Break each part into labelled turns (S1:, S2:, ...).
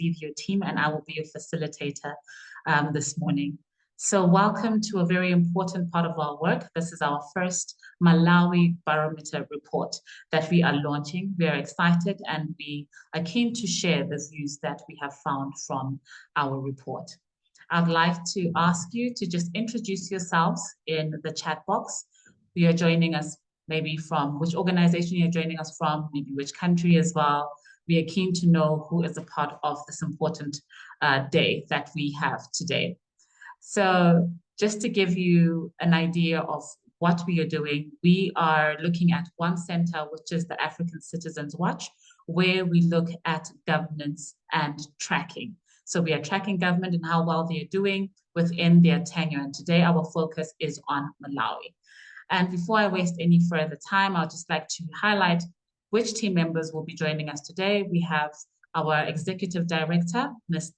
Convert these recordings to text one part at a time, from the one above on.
S1: be your team, and I will be your facilitator this morning. So welcome to a very important part of our work. This is our first Malawi Barometer Report that we are launching. We are excited and we are keen to share the views that we have found from our report. I'd like to ask you to just introduce yourselves in the chat box. You are joining us maybe from which organization you're joining us from, maybe which country as well. We are keen to know who is a part of this important day that we have today. So just to give you an idea of what we are doing, we are looking at one center, which is the African Citizens Watch, where we look at governance and tracking. So we are tracking government and how well they are doing within their tenure. And today our focus is on Malawi. And before I waste any further time, I'd just like to highlight which team members will be joining us today. We have our Executive Director,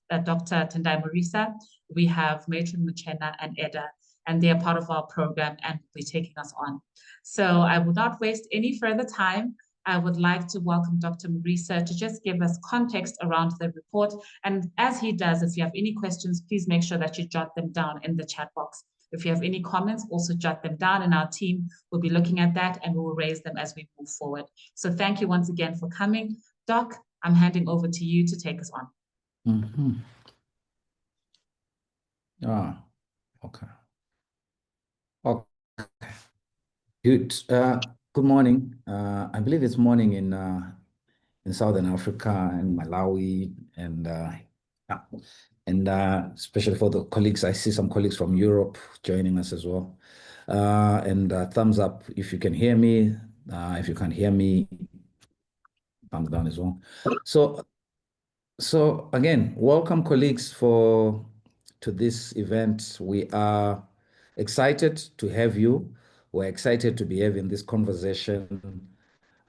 S1: Dr. Tendai Marisa. We have Matron Muchena and Eda, and they are part of our program and will be taking us on. So I will not waste any further time. I would like to welcome Dr. Marisa to just give us context around the report. And as he does, if you have any questions, please make sure that you jot them down in the chat box. If you have any comments, also jot them down, and our team will be looking at that and we will raise them as we move forward. So thank you once again for coming. Doc, I'm handing over to you to take us on.
S2: Okay. Okay. Good. Good morning. I believe it's morning in Southern Africa and Malawi, and especially for the colleagues. I see some colleagues from Europe joining us as well. Thumbs up if you can hear me. If you can't hear me, thumbs down as well. So again, welcome colleagues to this event. We are excited to have you. We're excited to be having this conversation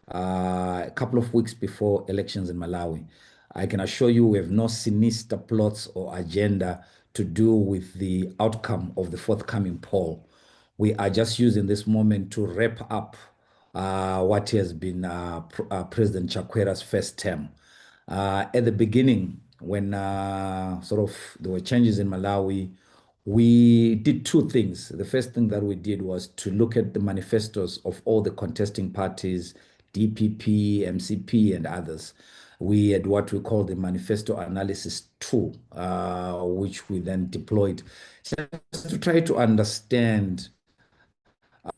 S2: a couple of weeks before elections in Malawi. I can assure you we have no sinister plots or agenda to do with the outcome of the forthcoming poll. We are just using this moment to wrap up what has been President Chakwera's first term. At the beginning, when there were changes in Malawi, we did two things. The first thing that we did was to look at the manifestos of all the contesting parties, DPP, MCP, and others. We had what we call the manifesto analysis tool, which we then deployed just to try to understand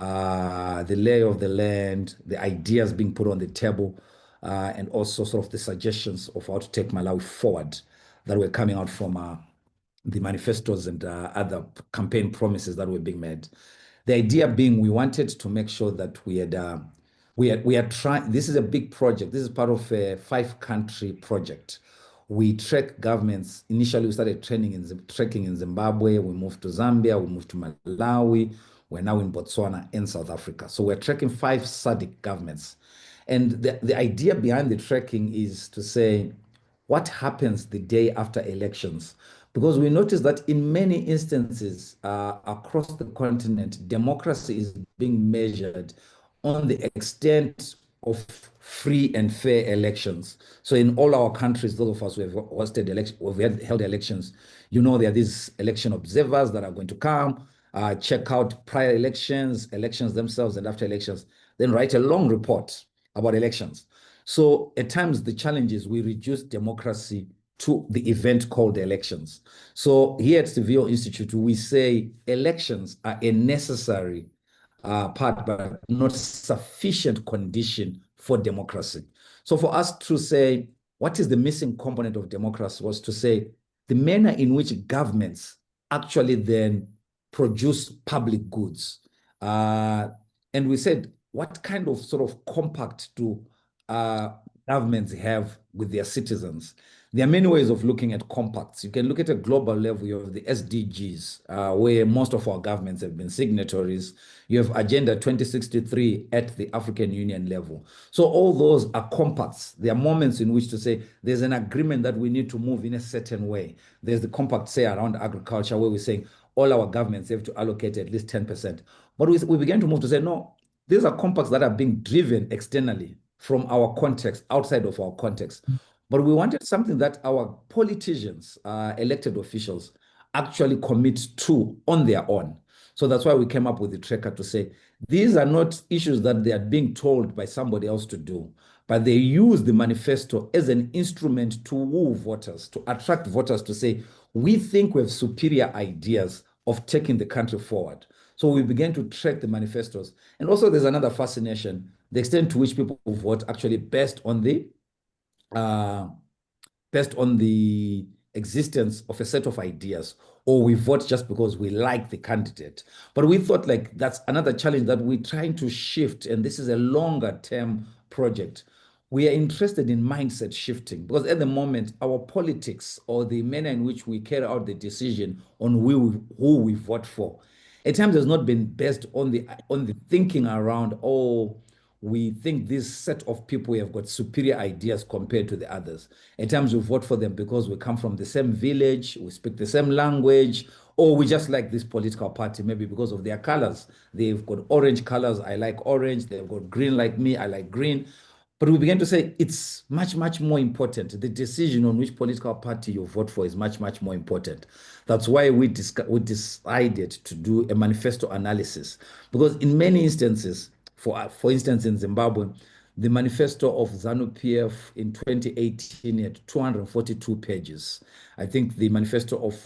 S2: the lay of the land, the ideas being put on the table, and also sort of the suggestions of how to take Malawi forward that were coming out from the manifestos and other campaign promises that were being made. The idea being we wanted to make sure that we are trying. This is a big project. This is part of a 5-country project. We track governments. Initially, we started tracking in Zimbabwe. We moved to Zambia. We moved to Malawi. We're now in Botswana and South Africa. So we're tracking 5 SADC governments. And the idea behind the tracking is to say, what happens the day after elections? Because we notice that in many instances across the continent, democracy is being measured on the extent of free and fair elections. So in all our countries, those of us who have hosted elections, we've held elections, you know, there are these election observers that are going to come, check out prior elections themselves, and after elections, then write a long report about elections. So at times the challenge is we reduce democracy to the event called elections. So here at the VO Institute, we say elections are a necessary part, but not sufficient condition for democracy. So for us to say, what is the missing component of democracy was to say the manner in which governments actually then produce public goods. And we said, what kind of sort of compact do governments have with their citizens? There are many ways of looking at compacts. You can look at a global level. You have the SDGs, where most of our governments have been signatories. You have Agenda 2063 at the African Union level. So all those are compacts. There are moments in which to say there's an agreement that we need to move in a certain way. There's the compact, say, around agriculture, where we're saying all our governments have to allocate at least 10%. But we began to move to say, no, these are compacts that are being driven externally from our context, outside of our context. But we wanted something that our politicians, elected officials, actually commit to on their own. So that's why we came up with the tracker to say these are not issues that they are being told by somebody else to do, but they use the manifesto as an instrument to woo voters, to attract voters to say, we think we have superior ideas of taking the country forward. So we began to track the manifestos. And also there's another fascination, the extent to which people vote actually uh, based on the existence of a set of ideas, or we vote just because we like the candidate. But we thought like that's another challenge that we're trying to shift, and this is a longer term project. We are interested in mindset shifting because at the moment, our politics or the manner in which we carry out the decision on who we vote for, at times has not been based on the thinking around, oh, we think this set of people have got superior ideas compared to the others. At times we vote for them because we come from the same village, we speak the same language, or we just like this political party, maybe because of their colors. They've got orange colors, I like orange. They've got green like me, I like green. But we began to say it's much, much more important. The decision on which political party you vote for is much, much more important. That's why we decided to do a manifesto analysis. Because in many instances, for instance, in Zimbabwe, the manifesto of ZANU-PF in 2018 had 242 pages. I think the manifesto of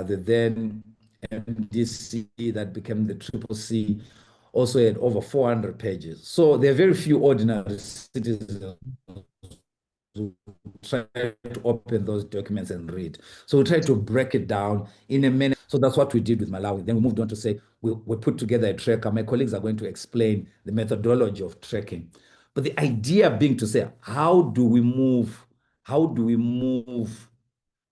S2: the then MDC that became the Triple C also had over 400 pages. So there are very few ordinary citizens who try to open those documents and read. So we try to break it down in a manner. So that's what we did with Malawi. Then we moved on to say we put together a tracker. My colleagues are going to explain the methodology of tracking. But the idea being to say, how do we move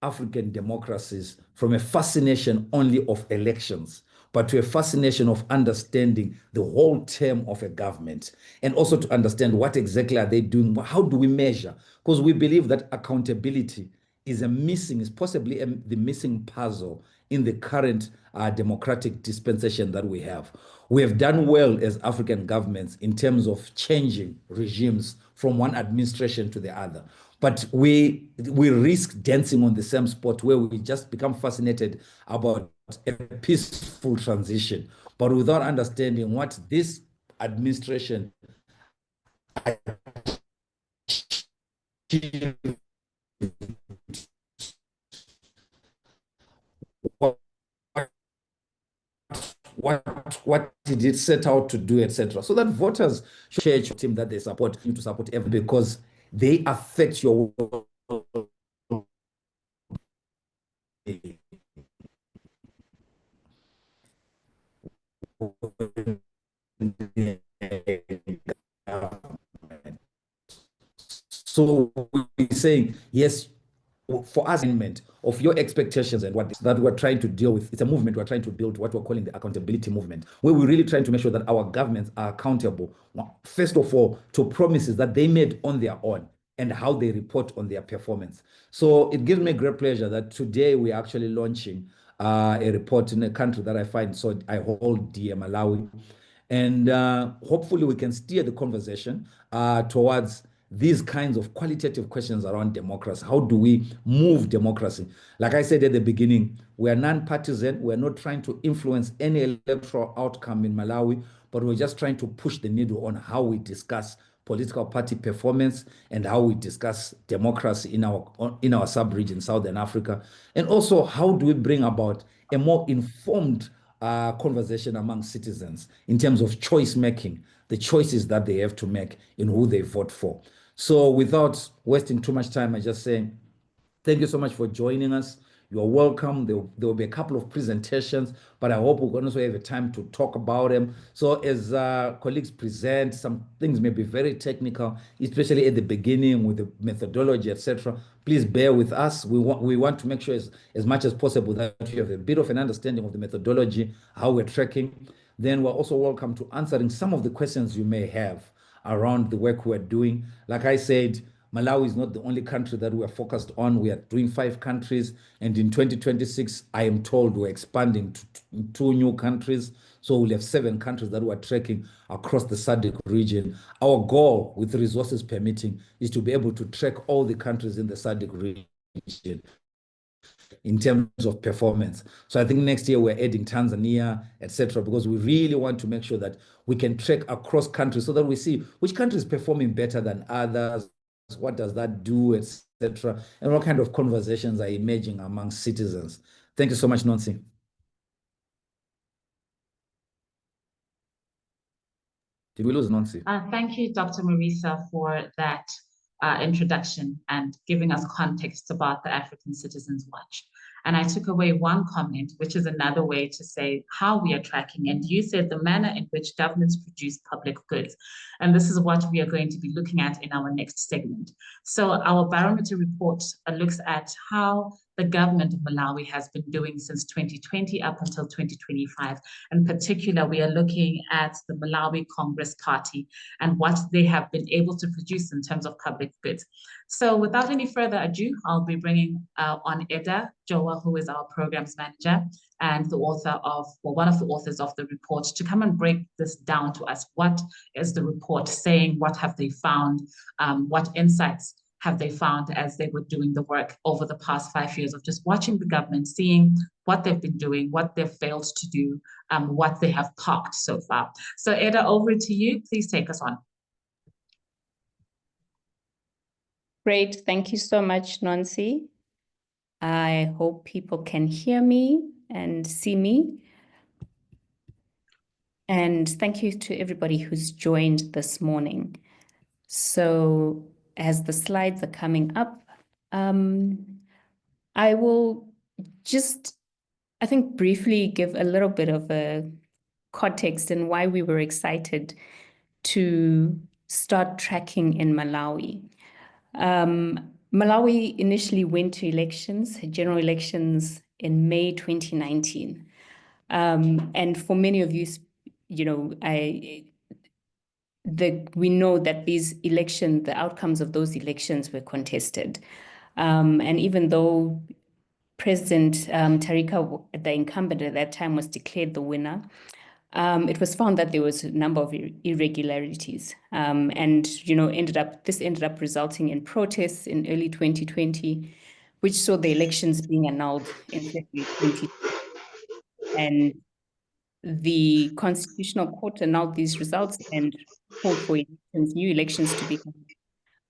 S2: African democracies from a fascination only of elections, but to a fascination of understanding the whole term of a government, and also to understand what exactly are they doing, how do we measure? Because we believe that accountability is possibly the missing puzzle in the current democratic dispensation that we have. We have done well as African governments in terms of changing regimes from one administration to the other. But we risk dancing on the same spot where we just become fascinated about a peaceful transition, but without understanding what this administration achieved, what, what did it set out to do, etc. So that voters should change team that they support you to support every because they affect your so we're saying yes for us of your expectations and what that we're trying to deal with. It's a movement we're trying to build, what we're calling the accountability movement, where we're really trying to make sure that our governments are accountable, first of all, to promises that they made on their own and how they report on their performance. So it gives me great pleasure that today we're actually launching a report in a country that I find so I hold dear, Malawi. And hopefully we can steer the conversation towards these kinds of qualitative questions around democracy. How do we move democracy? Like I said at the beginning, we are non-partisan. We're not trying to influence any electoral outcome in Malawi, but we're just trying to push the needle on how we discuss political party performance and how we discuss democracy in our sub-region, Southern Africa. And also, how do we bring about a more informed conversation among citizens in terms of choice making, the choices that they have to make in who they vote for. So without wasting too much time, I just say thank you so much for joining us. You're welcome. There will be a couple of presentations, but I hope we're going to also have a time to talk about them. So as colleagues present, some things may be very technical, especially at the beginning with the methodology, etc. Please bear with us. We want to make sure as much as possible that you have a bit of an understanding of the methodology, how we're tracking. Then we're also welcome to answering some of the questions you may have around the work we're doing. Like I said, Malawi is not the only country that we are focused on. We are doing 5 countries, and in 2026, I am told we're expanding to 2 new countries. So we'll have 7 countries that we're tracking across the SADC region. Our goal, with resources permitting, is to be able to track all the countries in the SADC region in terms of performance. So I think next year we're adding Tanzania, etc., because we really want to make sure that we can track across countries so that we see which country is performing better than others, what does that do, etc., and what kind of conversations are emerging among citizens. Thank you so much, Nonsi. Did we lose Nonsi?
S1: Thank you, Dr. Marisa, for that introduction and giving us context about the African Citizens Watch. And I took away one comment, which is another way to say how we are tracking. And you said the manner in which governments produce public goods. And this is what we are going to be looking at in our next segment. So our barometer report looks at how the government of Malawi has been doing since 2020 up until 2025. In particular, we are looking at the Malawi Congress Party and what they have been able to produce in terms of public goods. So without any further ado, I'll be bringing on Eda Joa, who is our programs manager and the author of, well, one of the authors of the report, to come and break this down to us. What is the report saying? What have they found? What insights have they found as they were doing the work over the past 5 years of just watching the government, seeing what they've been doing, what they've failed to do, what they have parked so far. So Eda, over to you. Please take us on.
S3: Great. Thank you so much, Nonsi. I hope people can hear me and see me. And thank you to everybody who's joined this morning. So as the slides are coming up, I will just, I think, briefly give a little bit of a context and why we were excited to start tracking in Malawi. Malawi initially went to elections, general elections, in May 2019. And for many of you, you know, we know that these elections, the outcomes of those elections were contested. And even though President Tarika, the incumbent at that time, was declared the winner, it was found that there was a number of irregularities, and this ended up resulting in protests in early 2020, which saw the elections being annulled in February 2020. And the Constitutional Court annulled these results and called for new elections to be held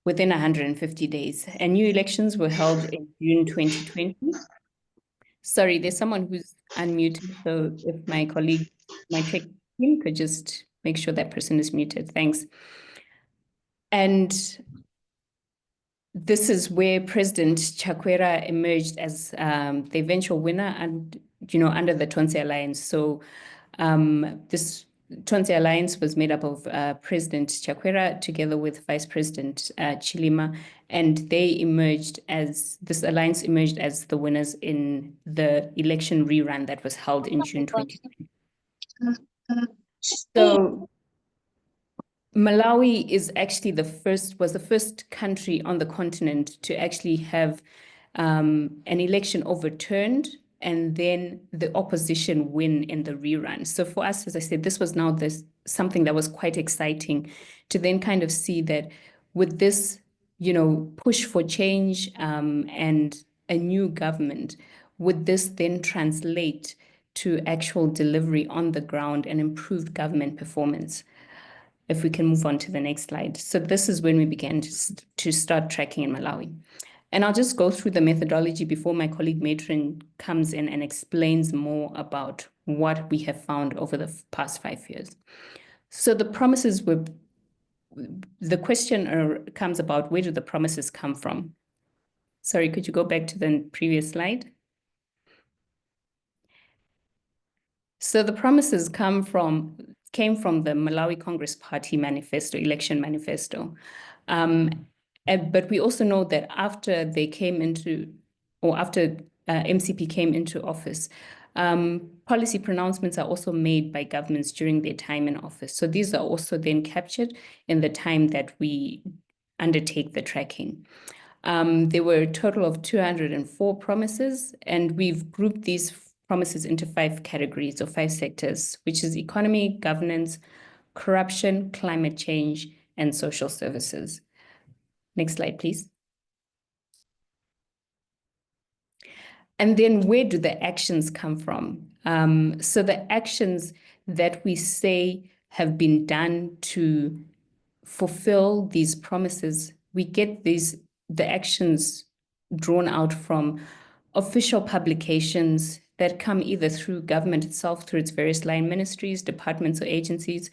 S3: within 150 days. And new elections were held in June 2020. Sorry, there's someone who's unmuted, so if my colleague, my tech team could just make sure that person is muted. Thanks. And this is where President Chakwera emerged as the eventual winner, and under the Tonse Alliance. So this Tonse Alliance was made up of President Chakwera together with Vice President Chilima, and this alliance emerged as the winners in the election rerun that was held in June 2020. So Malawi is actually was the first country on the continent to actually have an election overturned and then the opposition win in the rerun. So for us, as I said, this was now something that was quite exciting to then kind of see that with this, push for change and a new government, would this then translate to actual delivery on the ground and improved government performance? If we can move on to the next slide. So this is when we began to start tracking in Malawi. And I'll just go through the methodology before my colleague Matron comes in and explains more about what we have found over the past 5 years. So the promises the question comes about, where do the promises come from? Sorry, could you go back to the previous slide? So the promises came from the Malawi Congress Party manifesto, election manifesto. But we also know that after MCP came into office, policy pronouncements are also made by governments during their time in office. So these are also then captured in the time that we undertake the tracking. There were a total of 204 promises, and we've grouped these promises into 5 categories or 5 sectors, which is economy, governance, corruption, climate change, and social services. Next slide, please. And then where do the actions come from? So the actions that we say have been done to fulfill these promises, we get the actions drawn out from official publications that come either through government itself, through its various line ministries, departments, or agencies,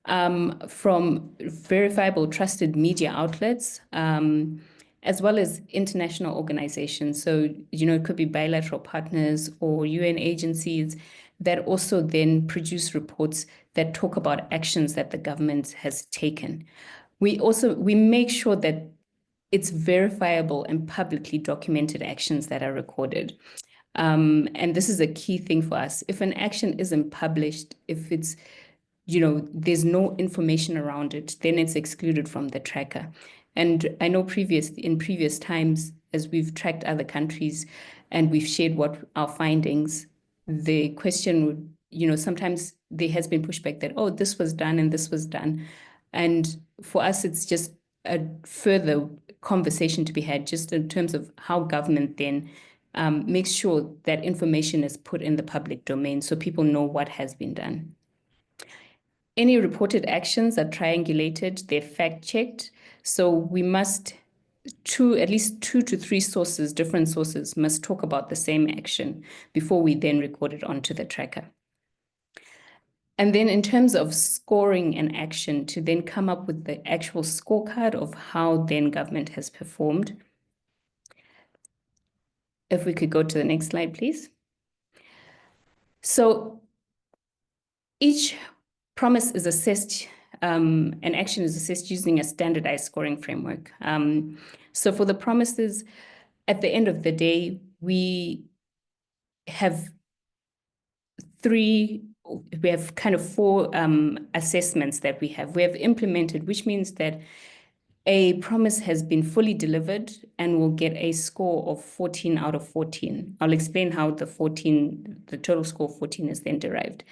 S3: from verifiable trusted media outlets, as well as international organizations. So, it could be bilateral partners or UN agencies that also then produce reports that talk about actions that the government has taken. We make sure that it's verifiable and publicly documented actions that are recorded. And this is a key thing for us. If an action isn't published, if it's, there's no information around it, then it's excluded from the tracker. And I know in previous times, as we've tracked other countries and we've shared what our findings, the question would, sometimes there has been pushback that, oh, this was done and this was done. And for us, it's just a further conversation to be had, just in terms of how government then makes sure that information is put in the public domain so people know what has been done. Any reported actions are triangulated, they're fact-checked. So we must, at least 2 to 3 sources, different sources, must talk about the same action before we then record it onto the tracker. And then in terms of scoring an action, to then come up with the actual scorecard of how then government has performed. If we could go to the next slide, please. So each promise is assessed, an action is assessed using a standardized scoring framework. So for the promises, at the end of the day, we have kind of 4 assessments that we have. We have implemented, which means that a promise has been fully delivered and will get a score of 14 out of 14. I'll explain how the total score of 14 is then derived.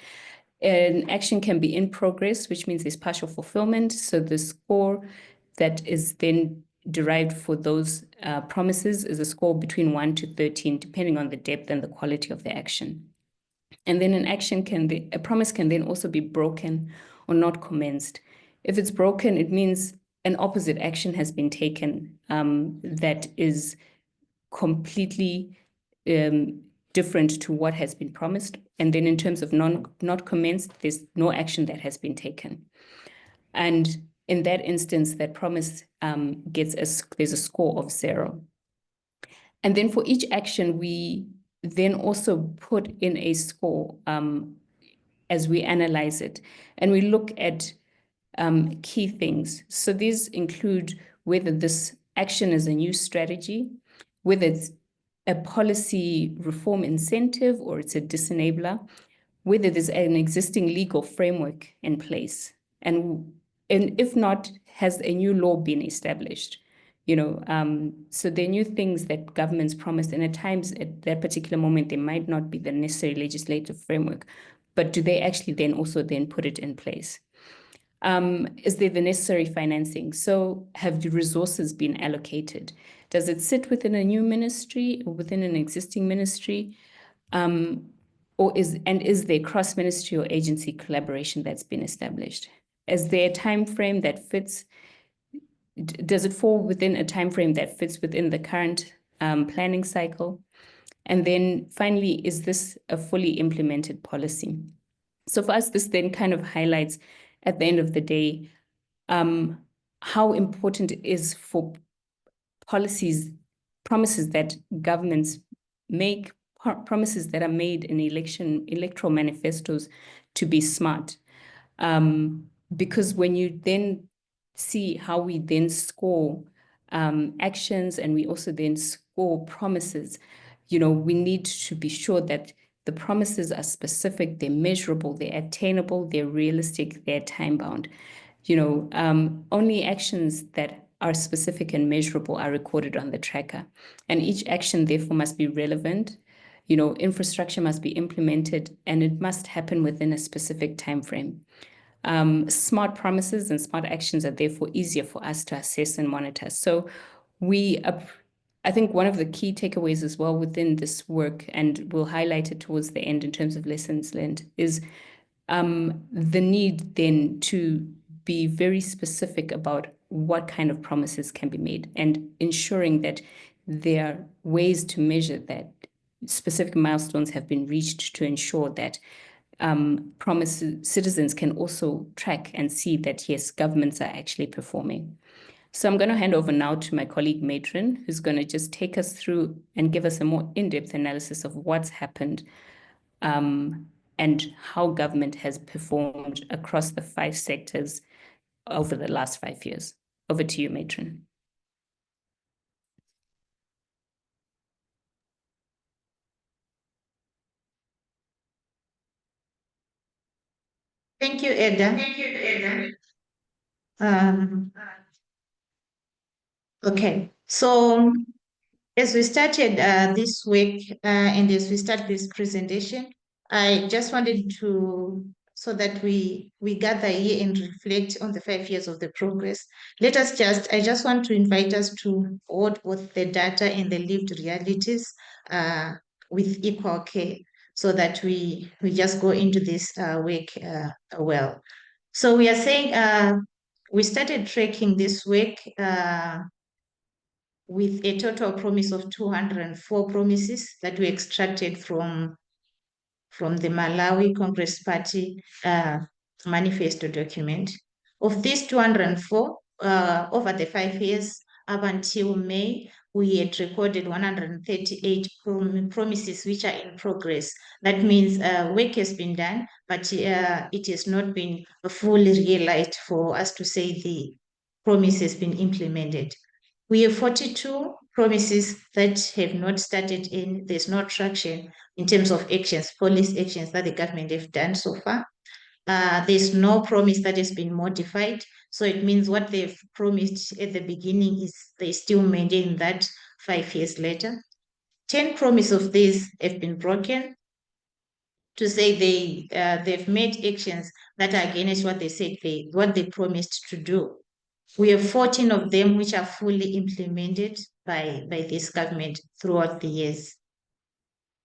S3: An action can be in progress, which means there's partial fulfillment. So the score that is then derived for those promises is a score between 1 to 13, depending on the depth and the quality of the action. And then a promise can then also be broken or not commenced. If it's broken, it means an opposite action has been taken that is completely different to what has been promised. And then in terms of not commenced, there's no action that has been taken. And in that instance, that promise there's a score of 0. And then for each action, we then also put in a score as we analyze it. And we look at key things. So these include whether this action is a new strategy, whether it's a policy reform incentive or it's a disenabler, whether there's an existing legal framework in place, and if not, has a new law been established? So there are new things that governments promised, and at times at that particular moment, there might not be the necessary legislative framework, but do they actually then also put it in place? Is there the necessary financing? So have the resources been allocated? Does it sit within a new ministry or within an existing ministry? Is there cross-ministry or agency collaboration that's been established? Is there a time frame that fits? Does it fall within a time frame that fits within the current planning cycle? And then finally, is this a fully implemented policy? So for us, this then kind of highlights at the end of the day how important it is for promises that governments make, promises that are made in electoral manifestos to be smart. Because when you then see how we then score actions and we also then score promises, we need to be sure that the promises are specific, they're measurable, they're attainable, they're realistic, they're time-bound. Only actions that are specific and measurable are recorded on the tracker. And each action, therefore, must be relevant. Infrastructure must be implemented, and it must happen within a specific time frame. Smart promises and smart actions are therefore easier for us to assess and monitor. So I think one of the key takeaways as well within this work, and we'll highlight it towards the end in terms of lessons learned, is the need then to be very specific about what kind of promises can be made, and ensuring that there are ways to measure that specific milestones have been reached to ensure that citizens can also track and see that, yes, governments are actually performing. So I'm going to hand over now to my colleague Matron, who's going to just take us through and give us a more in-depth analysis of what's happened and how government has performed across the 5 sectors over the last 5 years. Over to you, Matron.
S4: Thank you, Edda. Okay, so as we started this week and as we start this presentation, I just wanted to, so that we gather here and reflect on the 5 years of the progress. I just want to invite us to hold both the data and the lived realities with equal care, so that we just go into this week well. So we are saying we started tracking this week with a total promise of 204 promises that we extracted from the Malawi Congress Party manifesto document. Of these 204, over the 5 years up until May, we had recorded 138 promises which are in progress. That means work has been done, but it has not been fully realized for us to say the promise has been implemented. We have 42 promises that have not started in, there's no traction in terms of actions, policy actions that the government have done so far. There's no promise that has been modified. So it means what they've promised at the beginning is they still maintain that 5 years later. 10 promises of these have been broken to say they've made actions that are against what they said what they promised to do. We have 14 of them which are fully implemented by this government throughout the years.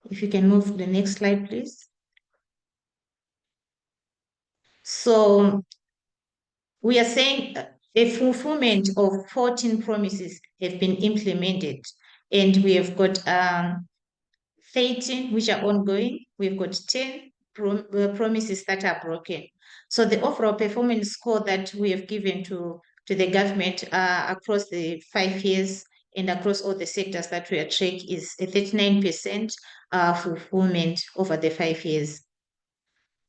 S4: If you can move to the next slide, please. So we are saying a fulfillment of 14 promises have been implemented, and we have got 13 which are ongoing. We've got 10 promises that are broken. So the overall performance score that we have given to the government across the 5 years and across all the sectors that we are tracking is a 39% fulfillment over the 5 years.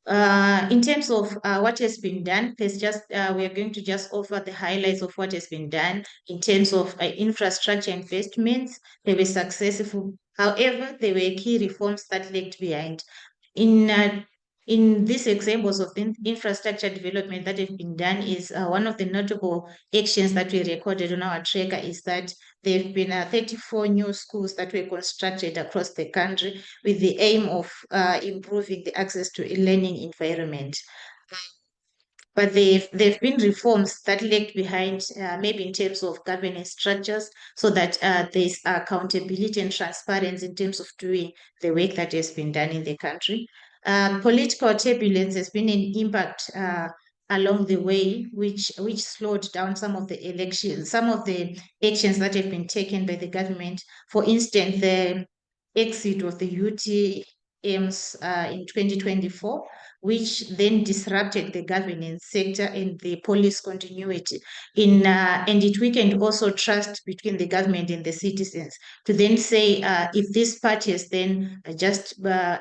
S4: In terms of what has been done, we are going to just offer the highlights of what has been done in terms of infrastructure investments. They were successful. However, there were key reforms that lagged behind. In these examples of infrastructure development that have been done is one of the notable actions that we recorded on our tracker is that there have been 34 new schools that were constructed across the country with the aim of improving the access to a learning environment. But they've been reforms that lagged behind, maybe in terms of governance structures, so that there's accountability and transparency in terms of doing the work that has been done in the country. Political turbulence has been an impact along the way, which slowed down some of the elections, some of the actions that have been taken by the government. For instance, the exit of the UTMs in 2024, which then disrupted the governance sector and the police continuity. And it weakened also trust between the government and the citizens to then say, if these parties then just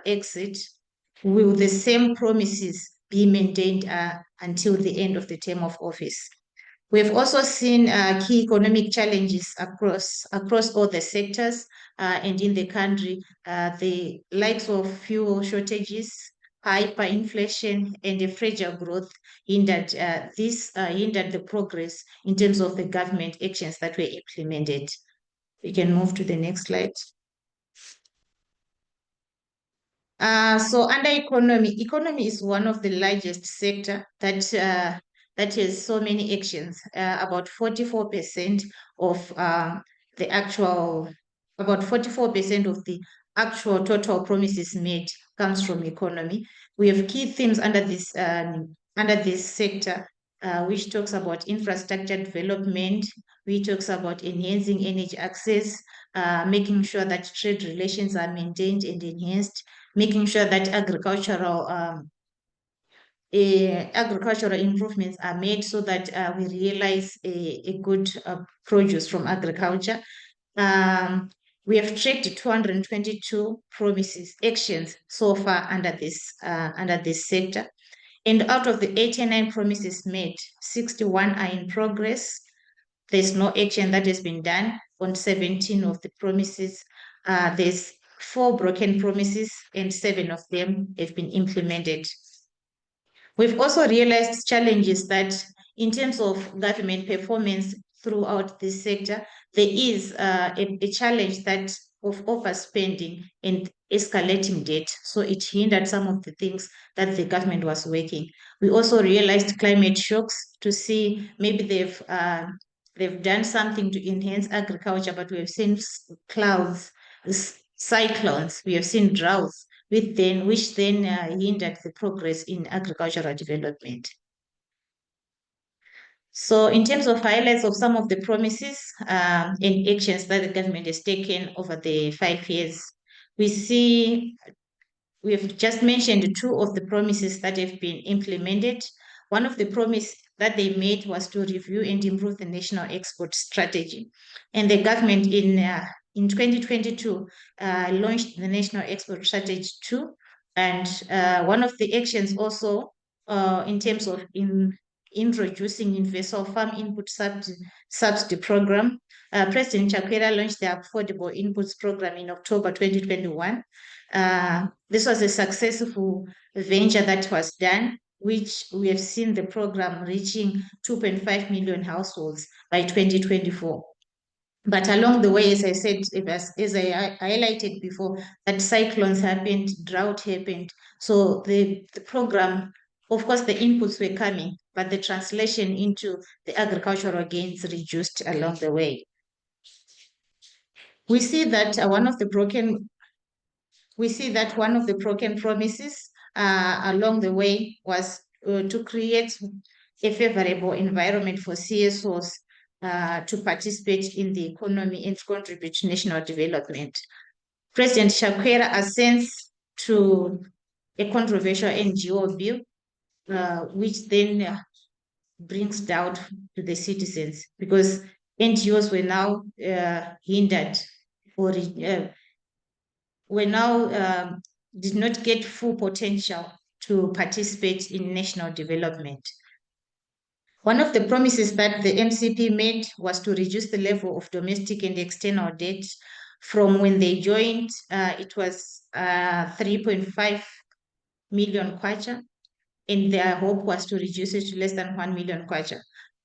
S4: exit, will the same promises be maintained until the end of the term of office? We've also seen key economic challenges across all the sectors and in the country, the likes of fuel shortages, hyperinflation, and a fragile growth hindered hindered the progress in terms of the government actions that were implemented. We can move to the next slide. So under economy is one of the largest sector that has so many actions. About 44% of the actual, about 44% of the actual total promises made comes from economy. We have key themes under this sector, which talks about infrastructure development, which talks about enhancing energy access, making sure that trade relations are maintained and enhanced, making sure that agricultural improvements are made so that we realize a good produce from agriculture. We have tracked 222 promises, actions so far under this sector. And out of the 89 promises made, 61 are in progress. There's no action that has been done on 17 of the promises. There's 4 broken promises and 7 of them have been implemented. We've also realized challenges that in terms of government performance throughout this sector, there is a challenge that of overspending and escalating debt. So it hindered some of the things that the government was working. We also realized climate shocks to see maybe they've done something to enhance agriculture, but we have seen clouds, cyclones, we have seen droughts, which then hindered the progress in agricultural development. So in terms of highlights of some of the promises and actions that the government has taken over the 5 years, we've just mentioned 2 of the promises that have been implemented. One of the promises that they made was to review and improve the national export strategy. And the government in 2022 launched the National Export Strategy 2. And one of the actions also in terms of introducing universal farm input subsidy program. President Chakwera launched the Affordable Inputs Program in October 2021. This was a successful venture that was done, which we have seen the program reaching 2.5 million households by 2024. But along the way, as I said, as I highlighted before, that cyclones happened, drought happened. So the program, of course, the inputs were coming, but the translation into the agricultural gains reduced along the way. We see that one of the broken promises along the way was to create a favorable environment for CSOs to participate in the economy and contribute to national development. President Chakwera assents to a controversial NGO bill, which then brings doubt to the citizens because NGOs were now hindered or did not get full potential to participate in national development. One of the promises that the MCP made was to reduce the level of domestic and external debt from when they joined, it was 3.5 million kwacha, and their hope was to reduce it to less than 1 million kwacha.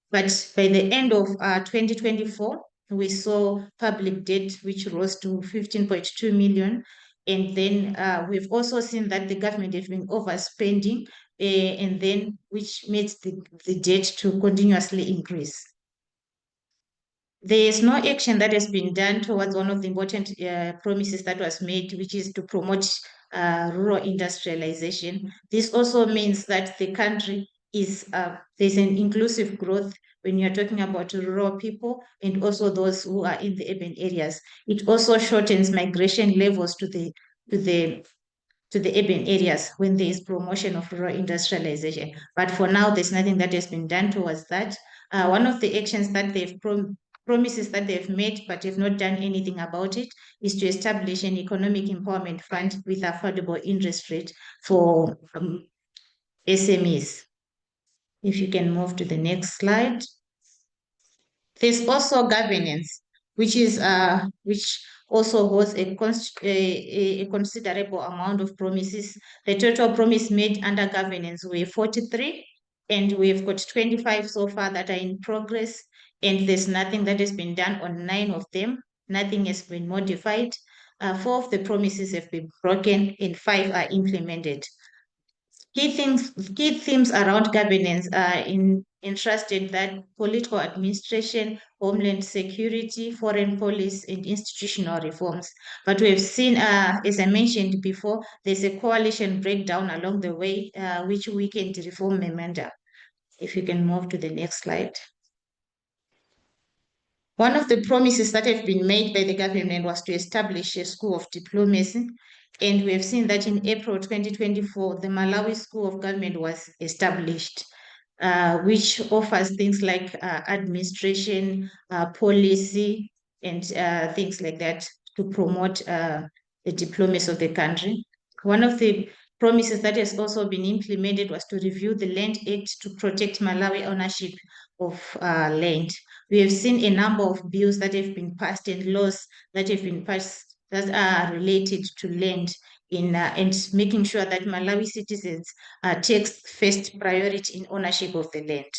S4: But by the end of 2024, we saw public debt which rose to 15.2 million. And then we've also seen that the government has been overspending, and then which makes the debt to continuously increase. There is no action that has been done towards one of the important promises that was made, which is to promote rural industrialization. This also means that the country is, there's an inclusive growth when you're talking about rural people and also those who are in the urban areas. It also shortens migration levels to the urban areas when there is promotion of rural industrialization. But for now, there's nothing that has been done towards that. One of the actions that they've promises that they've made but have not done anything about it is to establish an economic empowerment fund with affordable interest rate for SMEs. If you can move to the next slide. There's also governance, which also holds a considerable amount of promises. The total promise made under governance were 43, and we've got 25 so far that are in progress, and there's nothing that has been done on 9 of them. Nothing has been modified. 4 of the promises have been broken and 5 are implemented. Key themes around governance are entrusted that political administration, homeland security, foreign policy, and institutional reforms. But we have seen, as I mentioned before, there's a coalition breakdown along the way, which weakened reform memoranda. If you can move to the next slide. One of the promises that have been made by the government was to establish a school of diplomacy. And we have seen that in April 2024, the Malawi School of Government was established, which offers things like administration, policy, and things like that to promote the diplomacy of the country. One of the promises that has also been implemented was to review the Land Act to protect Malawi ownership of land. We have seen a number of bills that have been passed and laws that have been passed that are related to land and making sure that Malawi citizens takes first priority in ownership of the land.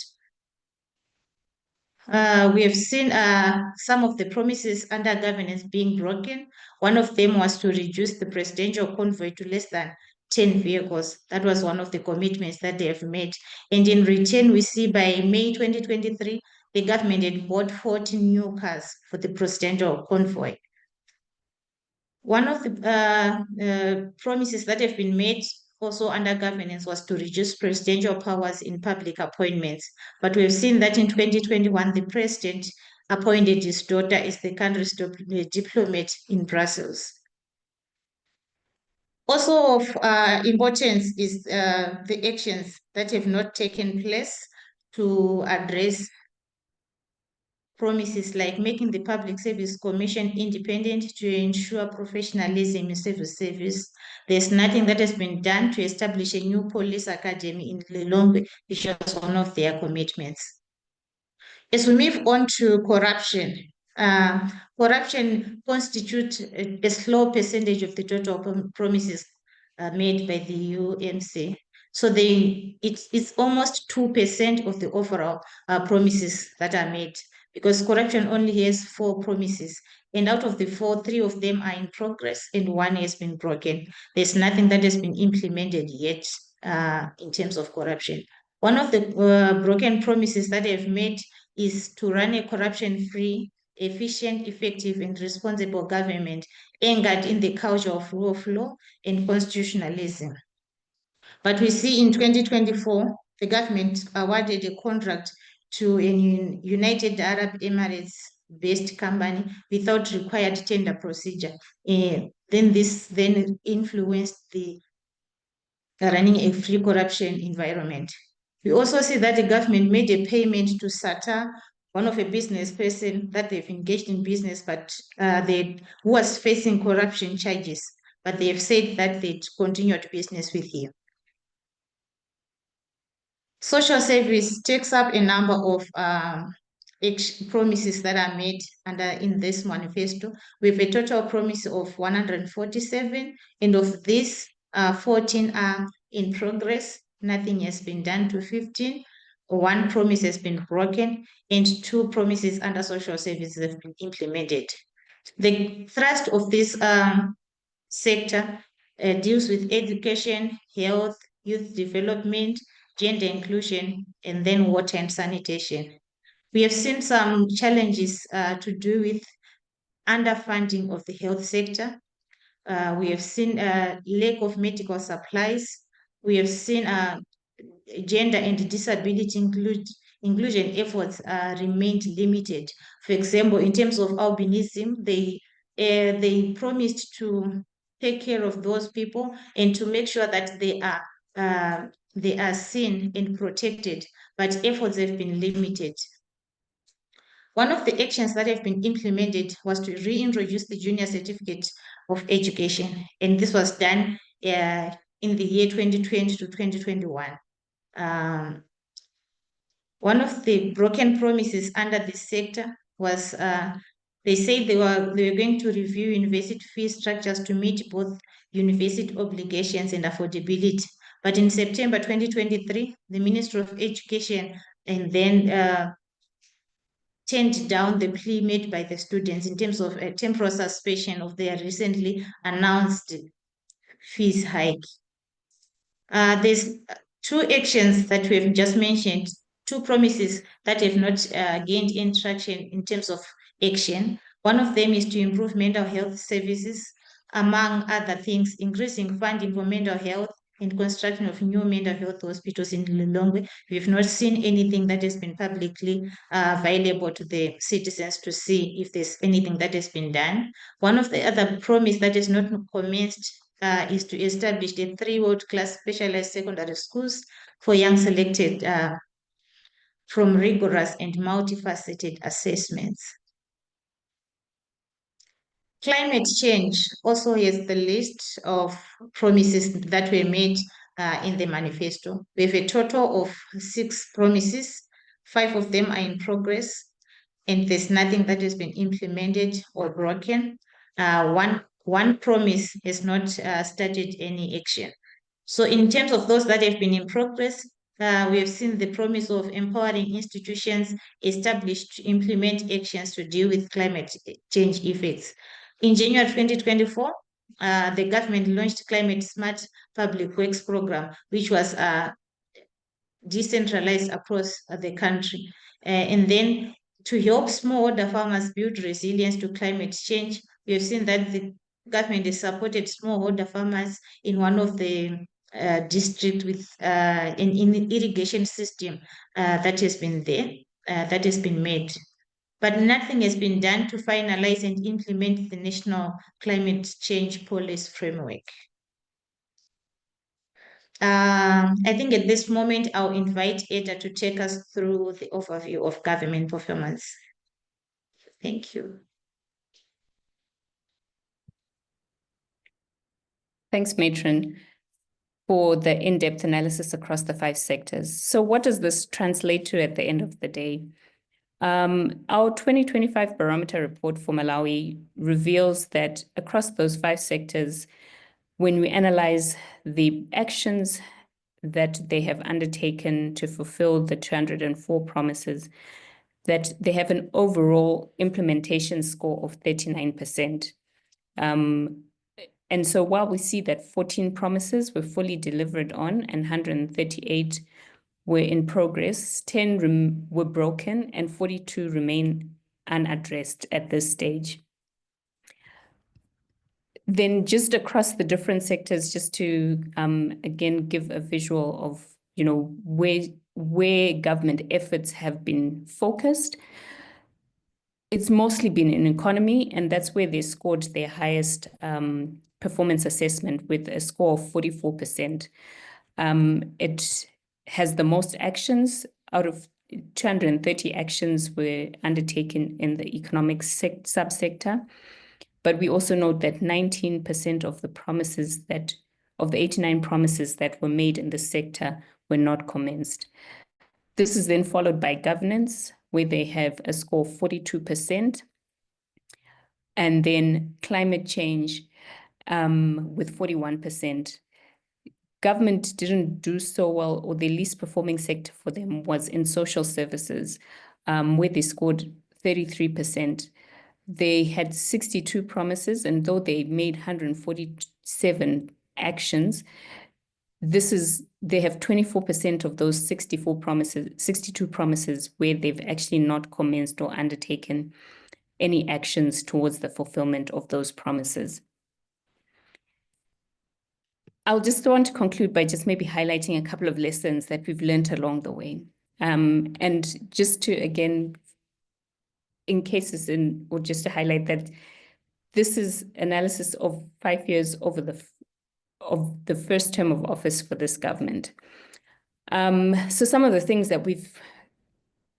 S4: We have seen some of the promises under governance being broken. One of them was to reduce the presidential convoy to less than 10 vehicles. That was one of the commitments that they have made. And in return, we see by May 2023, the government had bought 40 new cars for the presidential convoy. One of the promises that have been made also under governance was to reduce presidential powers in public appointments. But we've seen that in 2021, the president appointed his daughter as the country's diplomat in Brussels. Also of importance is the actions that have not taken place to address promises like making the Public Service Commission independent to ensure professionalism in civil service. There's nothing that has been done to establish a new police academy in Lilongwe, which was one of their commitments. As we move on to corruption, corruption constitutes a slow percentage of the total promises made by the UMC. So it's almost 2% of the overall promises that are made, because corruption only has 4 promises. And out of the 4, 3 of them are in progress and 1 has been broken. There's nothing that has been implemented yet in terms of corruption. One of the broken promises that they've made is to run a corruption-free, efficient, effective, and responsible government anchored in the culture of rule of law and constitutionalism. But we see in 2024, the government awarded a contract to a United Arab Emirates-based company without required tender procedure. Then this influenced the running a free corruption environment. We also see that the government made a payment to SATA, one of a business person that they've engaged in business, but who was facing corruption charges, but they have said that they'd continued business with him. Social service takes up a number of promises that are made in this manifesto. We have a total promise of 147, and of these, 14 are in progress. Nothing has been done to 15. 1 promise has been broken, and 2 promises under social services have been implemented. The thrust of this sector deals with education, health, youth development, gender inclusion, and then water and sanitation. We have seen some challenges to do with underfunding of the health sector. We have seen lack of medical supplies. We have seen gender and disability inclusion efforts remained limited. For example, in terms of albinism, they promised to take care of those people and to make sure that they are seen and protected, but efforts have been limited. One of the actions that have been implemented was to reintroduce the junior certificate of education, and this was done in the year 2020 to 2021. One of the broken promises under this sector was They said they were going to review university fee structures to meet both university obligations and affordability. But in September 2023, the Ministry of Education and then turned down the plea made by the students in terms of a temporal suspension of their recently announced fees hike. There's two actions that we have just mentioned, two promises that have not gained any traction in terms of action. One of them is to improve mental health services, among other things, increasing funding for mental health and construction of new mental health hospitals in Lilongwe. We've not seen anything that has been publicly available to the citizens to see if there's anything that has been done. One of the other promise that is not commenced is to establish the 3 world-class specialized secondary schools for young selected from rigorous and multifaceted assessments. Climate change also has the list of promises that were made in the manifesto. We have a total of 6 promises. 5 of them are in progress, and there's nothing that has been implemented or broken. One promise has not started any action. So in terms of those that have been in progress, we have seen the promise of empowering institutions established to implement actions to deal with climate change effects. In January 2024, the government launched Climate Smart Public Works Program, which was decentralized across the country. And then to help smallholder farmers build resilience to climate change, we have seen that the government has supported smallholder farmers in one of the districts with an irrigation system that has been there, that has been made. But nothing has been done to finalize and implement the National Climate Change Policy Framework. I think at this moment, I'll invite Ada to take us through the overview of government performance. Thank you.
S3: Thanks, Matron, for the in-depth analysis across the 5 sectors. So what does this translate to at the end of the day? Our 2025 Barometer Report for Malawi reveals that across those 5 sectors, when we analyze the actions that they have undertaken to fulfill the 204 promises, that they have an overall implementation score of 39%. And so while we see that 14 promises were fully delivered on and 138 were in progress, 10 were broken and 42 remain unaddressed at this stage. Then just across the different sectors, just to again give a visual of where government efforts have been focused. It's mostly been in economy, and that's where they scored their highest performance assessment with a score of 44%. It has the most actions. Out of 230 actions were undertaken in the economic subsector. But we also note that 19% of the promises of the 89 promises that were made in the sector were not commenced. This is then followed by governance, where they have a score of 42%. And then climate change with 41%. Government didn't do so well, or the least performing sector for them was in social services, where they scored 33%. They had 62 promises, and though they made 147 actions, they have 24% of those 62 promises where they've actually not commenced or undertaken any actions towards the fulfillment of those promises. I'll just want to conclude by just maybe highlighting a couple of lessons that we've learned along the way. And just to, again, or just to highlight that this is analysis of 5 years of the first term of office for this government. So some of the things that we've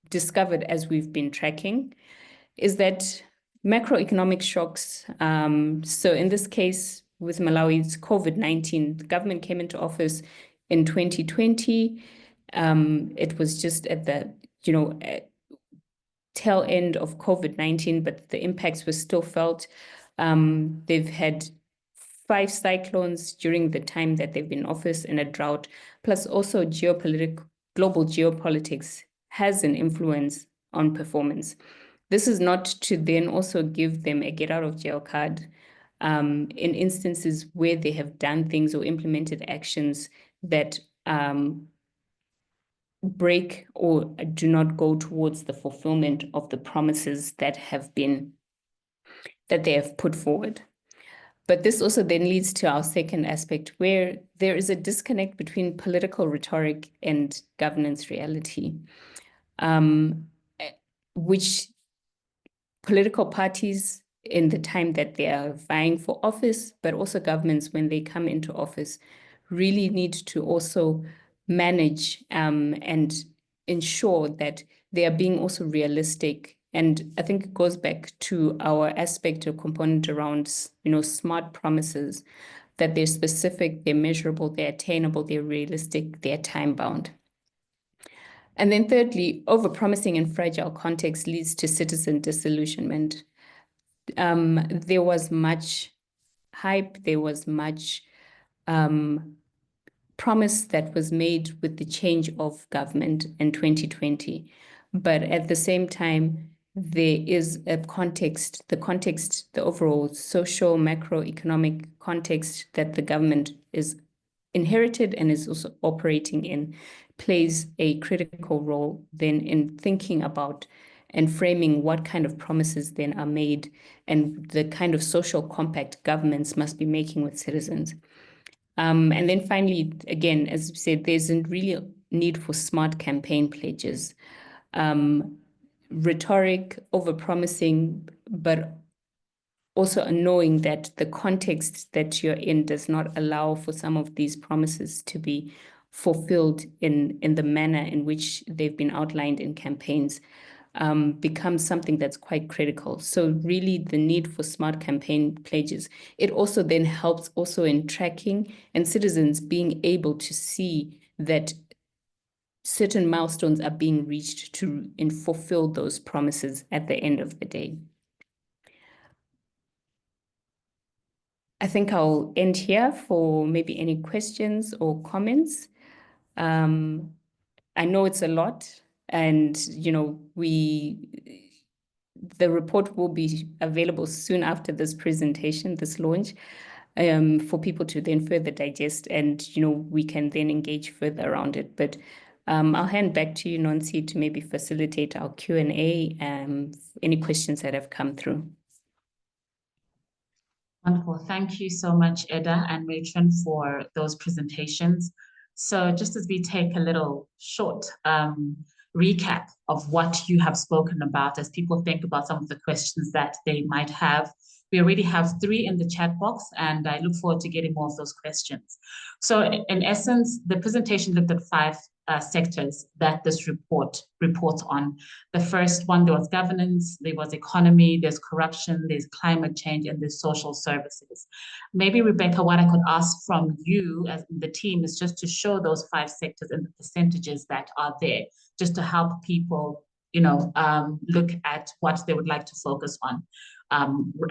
S3: discovered as we've been tracking is that macroeconomic shocks, so in this case with Malawi's COVID-19, the government came into office in 2020. It was just at the, tail end of COVID-19, but the impacts were still felt. They've had 5 cyclones during the time that they've been in office and a drought, plus also global geopolitics has an influence on performance. This is not to then also give them a get out of jail card in instances where they have done things or implemented actions that break or do not go towards the fulfillment of the promises that they have put forward. But this also then leads to our second aspect, where there is a disconnect between political rhetoric and governance reality, which political parties in the time that they are vying for office, but also governments when they come into office, really need to also manage and ensure that they are being also realistic. And I think it goes back to our aspect or component around, smart promises, that they're specific, they're measurable, they're attainable, they're realistic, they're time-bound. And then thirdly, overpromising in fragile context leads to citizen disillusionment. There was much hype, there was much promise that was made with the change of government in 2020. But at the same time, there is a context, the overall social, macroeconomic context that the government is inherited and is also operating in, plays a critical role then in thinking about and framing what kind of promises then are made and the kind of social compact governments must be making with citizens. And then finally, again, as we said, there's a really need for smart campaign pledges. Rhetoric, overpromising, but also knowing that the context that you're in does not allow for some of these promises to be fulfilled in the manner in which they've been outlined in campaigns, becomes something that's quite critical. So really the need for smart campaign pledges. It also then helps also in tracking and citizens being able to see that certain milestones are being reached and fulfill those promises at the end of the day. I think I'll end here for maybe any questions or comments. I know it's a lot, and the report will be available soon after this presentation, this launch, for people to then further digest, and we can then engage further around it. But I'll hand back to you, Nancy, to maybe facilitate our Q&A, any questions that have come through.
S1: Wonderful. Thank you so much, Eda and Matron, for those presentations. So just as we take a little short recap of what you have spoken about, as people think about some of the questions that they might have, we already have 3 in the chat box, and I look forward to getting more of those questions. So in essence, the presentation looked at 5 sectors that this report reports on. The first one, there was governance, there was economy, there's corruption, there's climate change, and there's social services. Maybe, Rebecca, what I could ask from you as the team is just to show those 5 sectors and the percentages that are there, just to help people, look at what they would like to focus on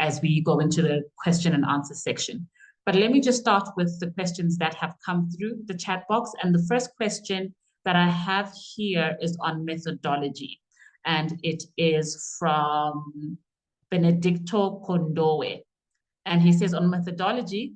S1: as we go into the question and answer section. But let me just start with the questions that have come through the chat box. And the first question that I have here is on methodology. And it is from Benedicto Kondowe. And he says, on methodology,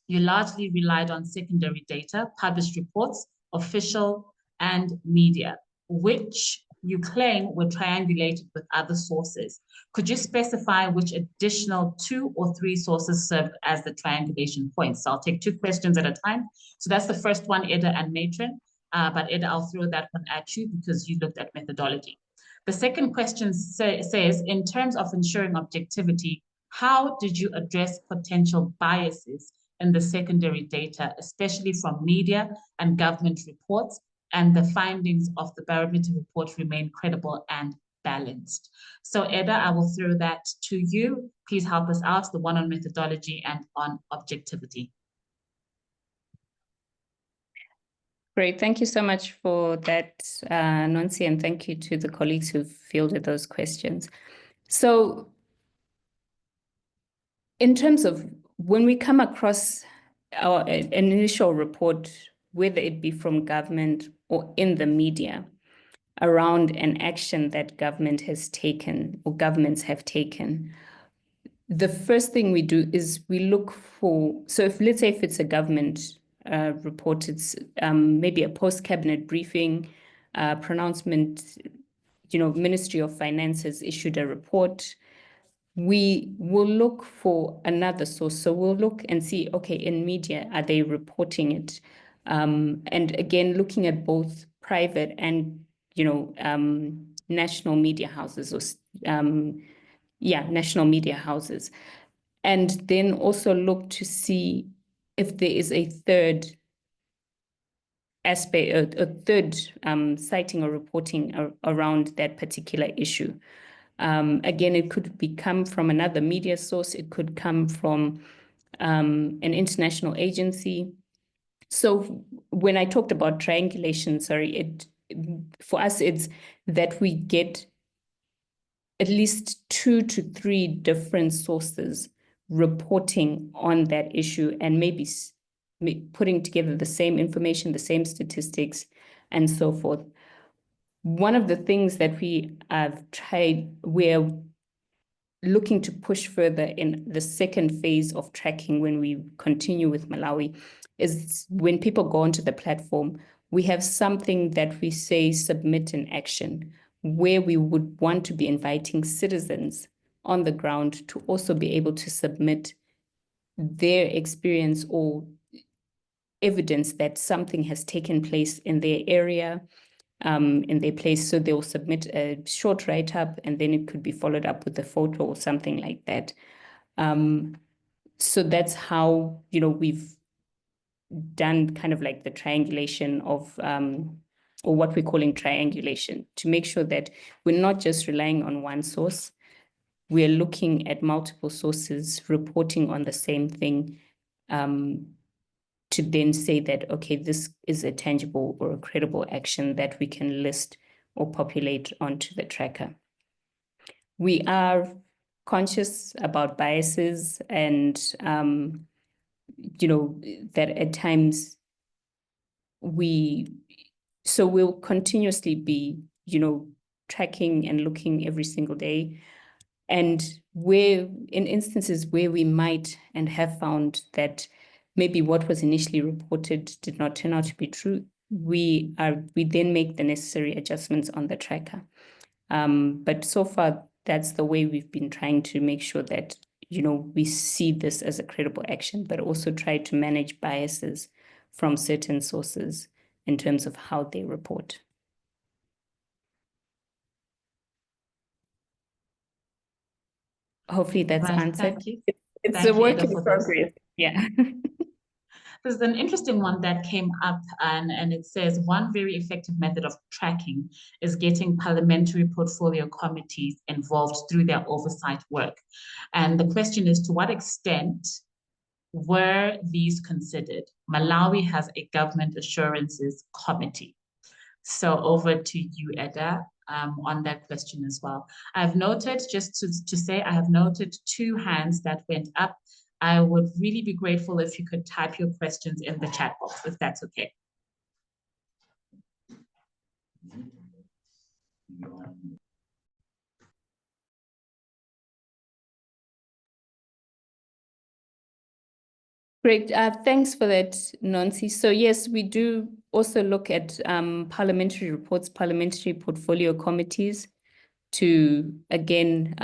S1: you largely relied on secondary data, published reports, official, and media, which you claim were triangulated with other sources. Could you specify which additional 2 or 3 sources served as the triangulation points? So I'll take 2 questions at a time. So that's the first one, Eda and Matron. But Eda, I'll throw that one at you because you looked at methodology. The second question says, in terms of ensuring objectivity, how did you address potential biases in the secondary data, especially from media and government reports, and the findings of the Barometer report remain credible and balanced? So Eda, I will throw that to you. Please help us out, the one on methodology and on objectivity.
S3: Great. Thank you so much for that, Nonsi, and thank you to the colleagues who've fielded those questions. So in terms of when we come across an initial report, whether it be from government or in the media, around an action that government has taken or governments have taken, the first thing we do is we look for, so if let's say if it's a government report, it's maybe a post-cabinet briefing, pronouncement, Ministry of Finance has issued a report, we will look for another source. So we'll look and see, okay, in media, are they reporting it? And again, looking at both private and, national media houses or, national media houses. And then also look to see if there is a third aspect, a third citing or reporting around that particular issue. Again, it could come from another media source. It could come from an international agency. So when I talked about triangulation, for us, it's that we get at least 2 to 3 different sources reporting on that issue and maybe putting together the same information, the same statistics, and so forth. One of the things that we have tried, we're looking to push further in the second phase of tracking when we continue with Malawi, is when people go onto the platform, we have something that we say submit an action, where we would want to be inviting citizens on the ground to also be able to submit their experience or evidence that something has taken place in their area, in their place. So they'll submit a short write-up and then it could be followed up with a photo or something like that. So that's how, we've done kind of like the triangulation of, or what we're calling triangulation, to make sure that we're not just relying on one source. We're looking at multiple sources reporting on the same thing, to then say that, okay, this is a tangible or a credible action that we can list or populate onto the tracker. We are conscious about biases and, that at times so we'll continuously be, tracking and looking every single day. And where, in instances where we might and have found that maybe what was initially reported did not turn out to be true, we then make the necessary adjustments on the tracker. But so far, that's the way we've been trying to make sure that, we see this as a credible action, but also try to manage biases from certain sources in terms of how they report. Hopefully that's answered.
S1: Thank you.
S3: It's a work in progress. Yeah.
S1: There's an interesting one that came up, and it says one very effective method of tracking is getting parliamentary portfolio committees involved through their oversight work. And the question is, to what extent were these considered? Malawi has a government assurances committee. So over to you, Eda, on that question as well. I've noted, just to say, I have noted 2 hands that went up. I would really be grateful if you could type your questions in the chat box, if that's okay.
S3: Great. Thanks for that, Nonsi. So yes, we do also look at parliamentary reports, parliamentary portfolio committees to, again,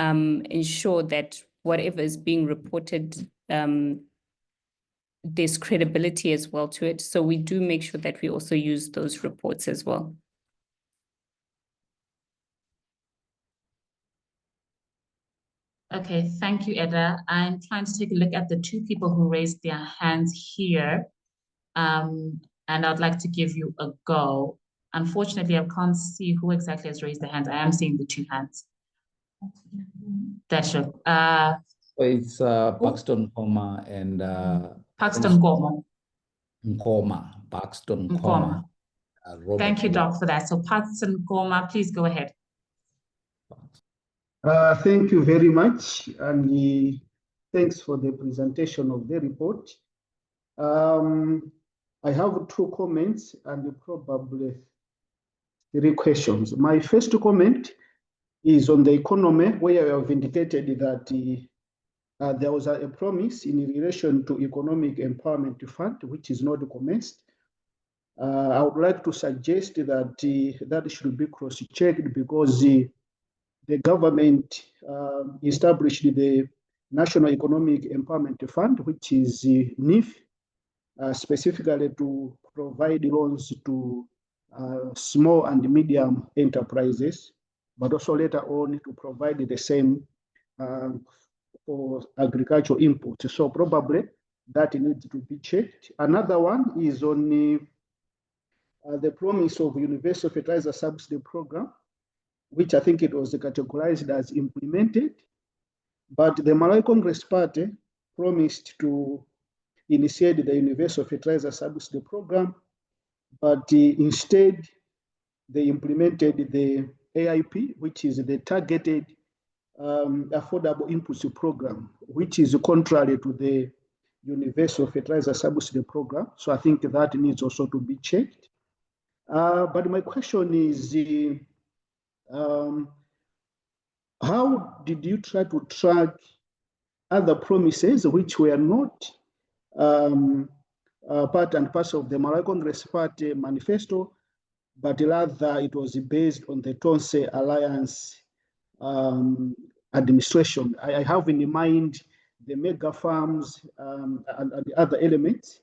S3: ensure that whatever is being reported, there's credibility as well to it. So we do make sure that we also use those reports as well.
S1: Okay, thank you, Eda. I'm trying to take a look at the 2 people who raised their hands here. And I'd like to give you a go. Unfortunately, I can't see who exactly has raised their hands. I am seeing the 2 hands. That's sure.
S2: It's Paxton Nkoma and
S1: Paxton Nkoma.
S2: Nkoma. Paxton
S1: Nkoma.
S2: Robert.
S1: Thank you, Doc, for that. So Patson Goma, please go ahead.
S5: Thank you very much, and thanks for the presentation of the report. I have 2 comments and probably 3 questions. My first comment is on the economy, where you have indicated that there was a promise in relation to Economic Empowerment Fund, which is not commenced. I would like to suggest that that should be cross-checked, because the government established the National Economic Empowerment Fund, which is NIF, specifically to provide loans to small and medium enterprises, but also later on to provide the same for agricultural inputs. So probably that needs to be checked. Another one is on the promise of Universal Fertilizer Subsidy Program, which I think it was categorized as implemented, but the Malawi Congress Party promised to initiate the Universal Fertilizer Subsidy Program, but instead they implemented the AIP, which is the Targeted Affordable Inputs Program, which is contrary to the Universal Fertilizer Subsidy Program. So I think that needs also to be checked. But my question is, how did you try to track other promises which were not part and parcel of the Malawi Congress Party manifesto, but rather it was based on the Tonse Alliance administration? I have in mind the mega farms and the other elements,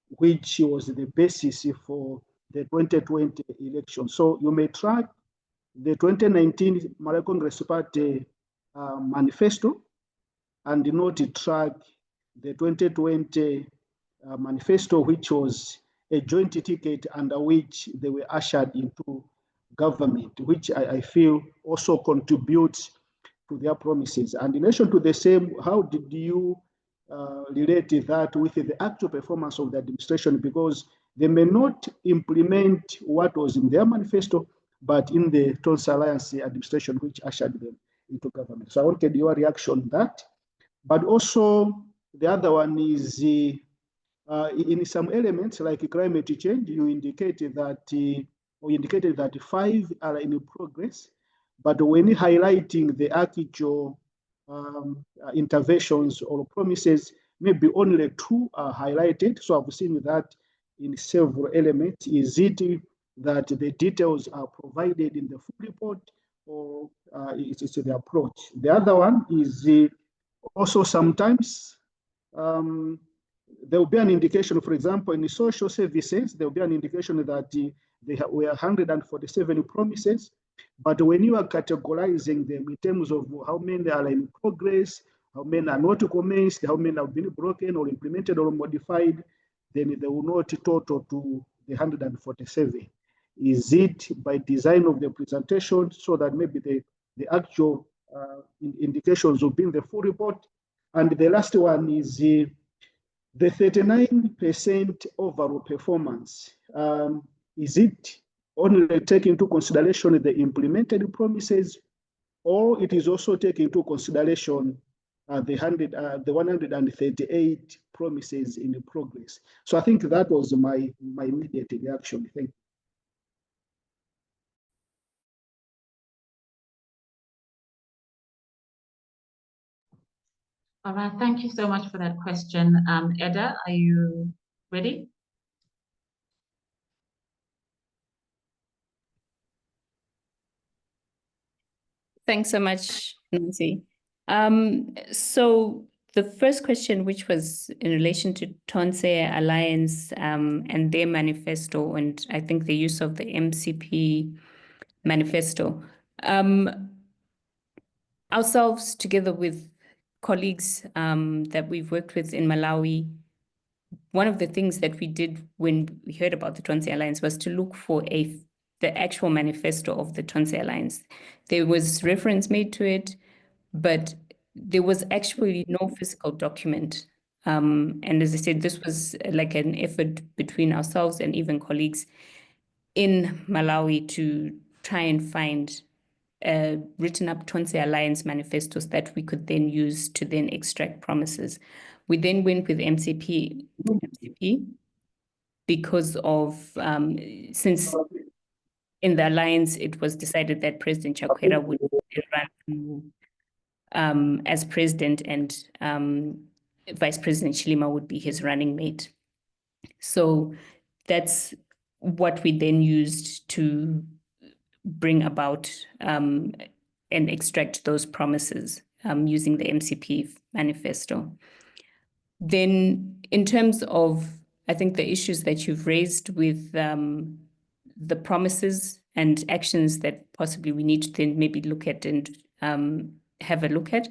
S5: which was the basis for the 2020 election. So you may track the 2019 Malawi Congress Party manifesto and not track the 2020 manifesto, which was a joint ticket under which they were ushered into government, which I feel also contributes to their promises. And in relation to the same, how did you relate that with the actual performance of the administration? Because they may not implement what was in their manifesto, but in the Tonse Alliance administration, which ushered them into government. So I wanted your reaction on that. But also the other one is in some elements like climate change, you indicated that 5 are in progress, but when highlighting the actual interventions or promises, maybe only 2 are highlighted. So I've seen that in several elements. Is it that the details are provided in the full report, or it's the approach? The other one is also sometimes there will be an indication, for example, in the social services, there will be an indication that there were 147 promises, but when you are categorizing them in terms of how many are in progress, how many are not commenced, how many have been broken or implemented or modified, then they will not total to the 147. Is it by design of the presentation so that maybe the actual indications will be in the full report? And the last one is the 39% overall performance. Is it only taking into consideration the implemented promises, or it is also taking into consideration the 138 promises in progress? So I think that was my immediate reaction. Thank you.
S1: All right, thank you so much for that question. Eda, are you ready?
S3: Thanks so much, Nancy. So the first question, which was in relation to Tonse Alliance and their manifesto, and I think the use of the MCP manifesto. Ourselves, together with colleagues that we've worked with in Malawi, one of the things that we did when we heard about the Tonse Alliance was to look for the actual manifesto of the Tonse Alliance. There was reference made to it, but there was actually no physical document. And as I said, this was like an effort between ourselves and even colleagues. in Malawi to try and find written up Tonse Alliance manifestos that we could then use to then extract promises. We then went with MCP because of, since in the alliance, it was decided that President Chakwera would run as president, and Vice President Chilima would be his running mate. So that's what we then used to bring about and extract those promises using the MCP manifesto. Then in terms of, I think, the issues that you've raised with the promises and actions that possibly we need to then maybe look at and have a look at,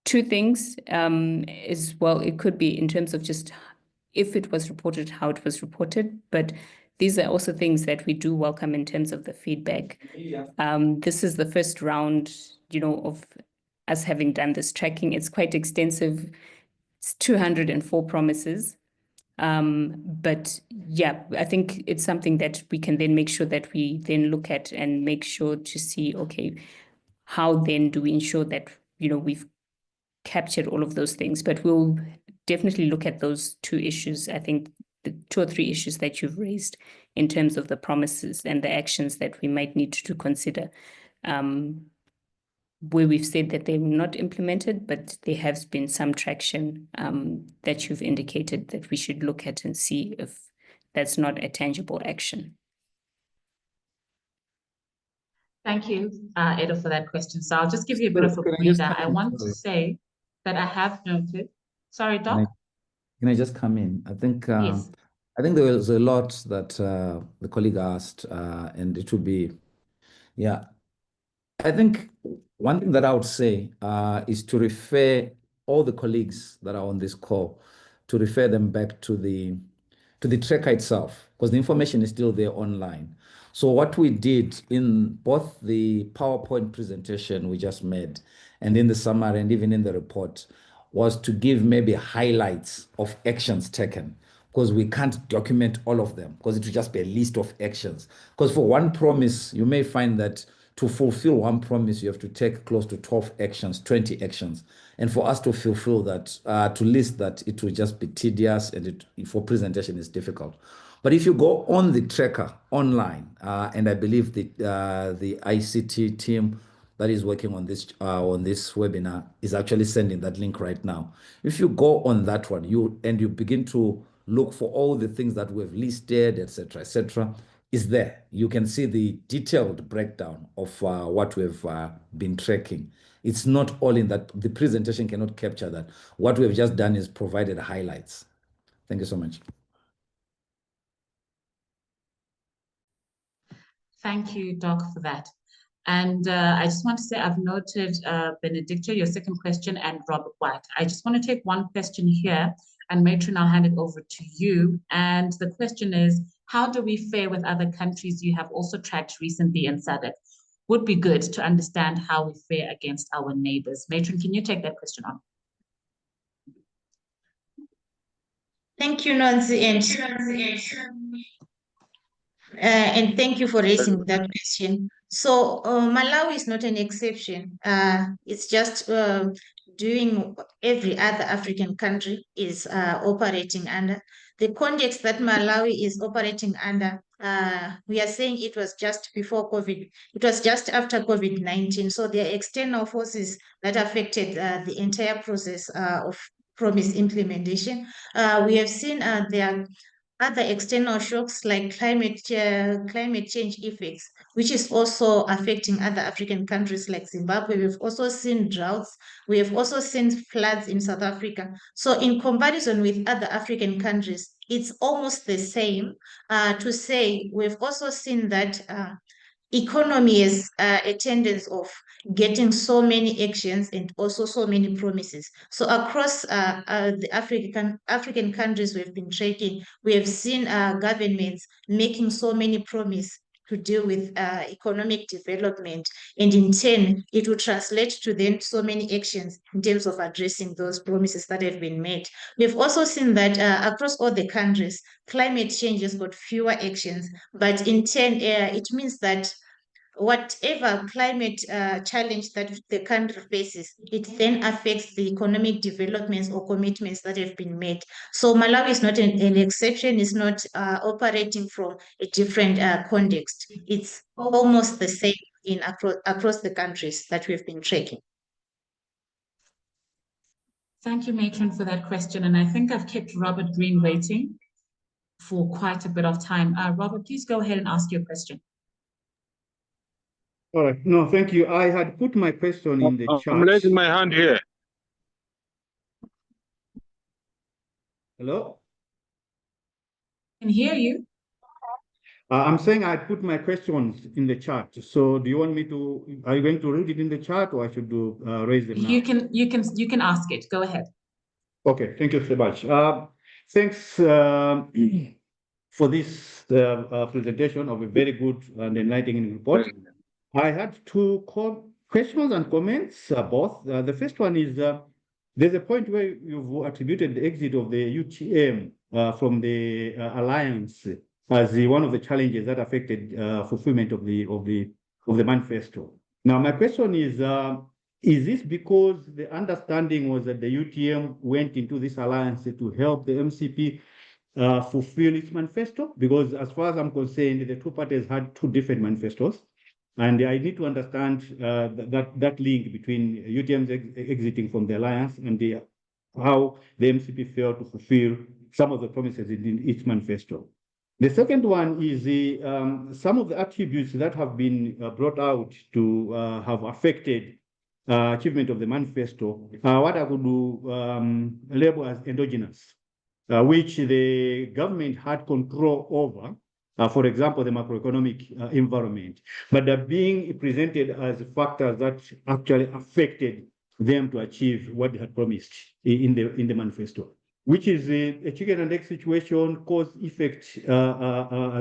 S3: two things is, well, it could be in terms of just if it was reported, how it was reported, but these are also things that we do welcome in terms of the feedback. This is the first round, of us having done this tracking. It's quite extensive. It's 204 promises. But yeah, I think it's something that we can then make sure that we then look at and make sure to see, okay, how then do we ensure that, we've captured all of those things. But we'll definitely look at those two issues. I think the 2 or 3 issues that you've raised in terms of the promises and the actions that we might need to consider, where we've said that they're not implemented, but there has been some traction that you've indicated that we should look at and see if that's not a tangible action.
S1: Thank you, Edo, for that question. So I'll just give you a bit of a breather. I want to say that I have noted. Sorry, Doc?
S2: Can I just come in? I think
S1: Yes.
S2: I think there was a lot that the colleague asked, and it would be, yeah. I think one thing that I would say is to refer all the colleagues that are on this call, to refer them back to the tracker itself, because the information is still there online. So what we did in both the PowerPoint presentation we just made and in the summary and even in the report was to give maybe highlights of actions taken, because we can't document all of them, because it will just be a list of actions. Because for one promise, you may find that to fulfill one promise, you have to take close to 12 actions, 20 actions. And for us to fulfill that, to list that, it will just be tedious, and for presentation is difficult. But if you go on the tracker online, and I believe the ICT team that is working on this webinar is actually sending that link right now. If you go on that one, you begin to look for all the things that we've listed, etc., is there. You can see the detailed breakdown of what we've been tracking. It's not all in that. The presentation cannot capture that. What we've just done is provided highlights. Thank you so much.
S1: Thank you, Doc, for that. And I just want to say I've noted Benedicto, your second question, and Robert White. I just want to take one question here, and Matron, I'll hand it over to you. And the question is, how do we fare with other countries you have also tracked recently in SADC? Would be good to understand how we fare against our neighbors. Matron, can you take that question on?
S4: Thank you, Nancy, and thank you for raising that question. So Malawi is not an exception. It's just doing every other African country is operating under. The context that Malawi is operating under, we are saying it was just before COVID. It was just after COVID-19. So there are external forces that affected the entire process of promise implementation. We have seen there are other external shocks like climate change effects, which is also affecting other African countries like Zimbabwe. We've also seen droughts. We have also seen floods in South Africa. So in comparison with other African countries, it's almost the same to say we've also seen that economy is a tendency of getting so many actions and also so many promises. So across the African countries we've been tracking, we have seen governments making so many promises to deal with economic development. And in turn, it will translate to then so many actions in terms of addressing those promises that have been made. We've also seen that across all the countries, climate change has got fewer actions, but in turn, it means that whatever climate challenge that the country faces, it then affects the economic developments or commitments that have been made. So Malawi is not an exception, it's not operating from a different context. It's almost the same in across the countries that we've been tracking.
S1: Thank you, Matron, for that question. And I think I've kept Robert Green waiting for quite a bit of time. Robert, please go ahead and ask your question.
S6: All right. No, thank you. I had put my question in the chat.
S7: I'm raising my hand here.
S6: Hello?
S1: I can hear you.
S6: I'm saying I put my questions in the chat. So do you want me to, are you going to read it in the chat or I should do raise them now?
S1: You can ask it. Go ahead.
S6: Okay, thank you so much. Thanks for this presentation of a very good and enlightening report. I had two questions and comments, both. The first one is, there's a point where you've attributed the exit of the UTM from the alliance as one of the challenges that affected fulfillment of the manifesto. Now, my question is this because the understanding was that the UTM went into this alliance to help the MCP fulfill its manifesto? Because as far as I'm concerned, the two parties had two different manifestos. And I need to understand that link between UTM's exiting from the alliance and how the MCP failed to fulfill some of the promises in its manifesto. The second one is some of the attributes that have been brought out to have affected achievement of the manifesto, what I would label as endogenous, which the government had control over. For example, the macroeconomic environment, but they're being presented as factors that actually affected them to achieve what they had promised in the manifesto, which is a chicken and egg situation, cause-effect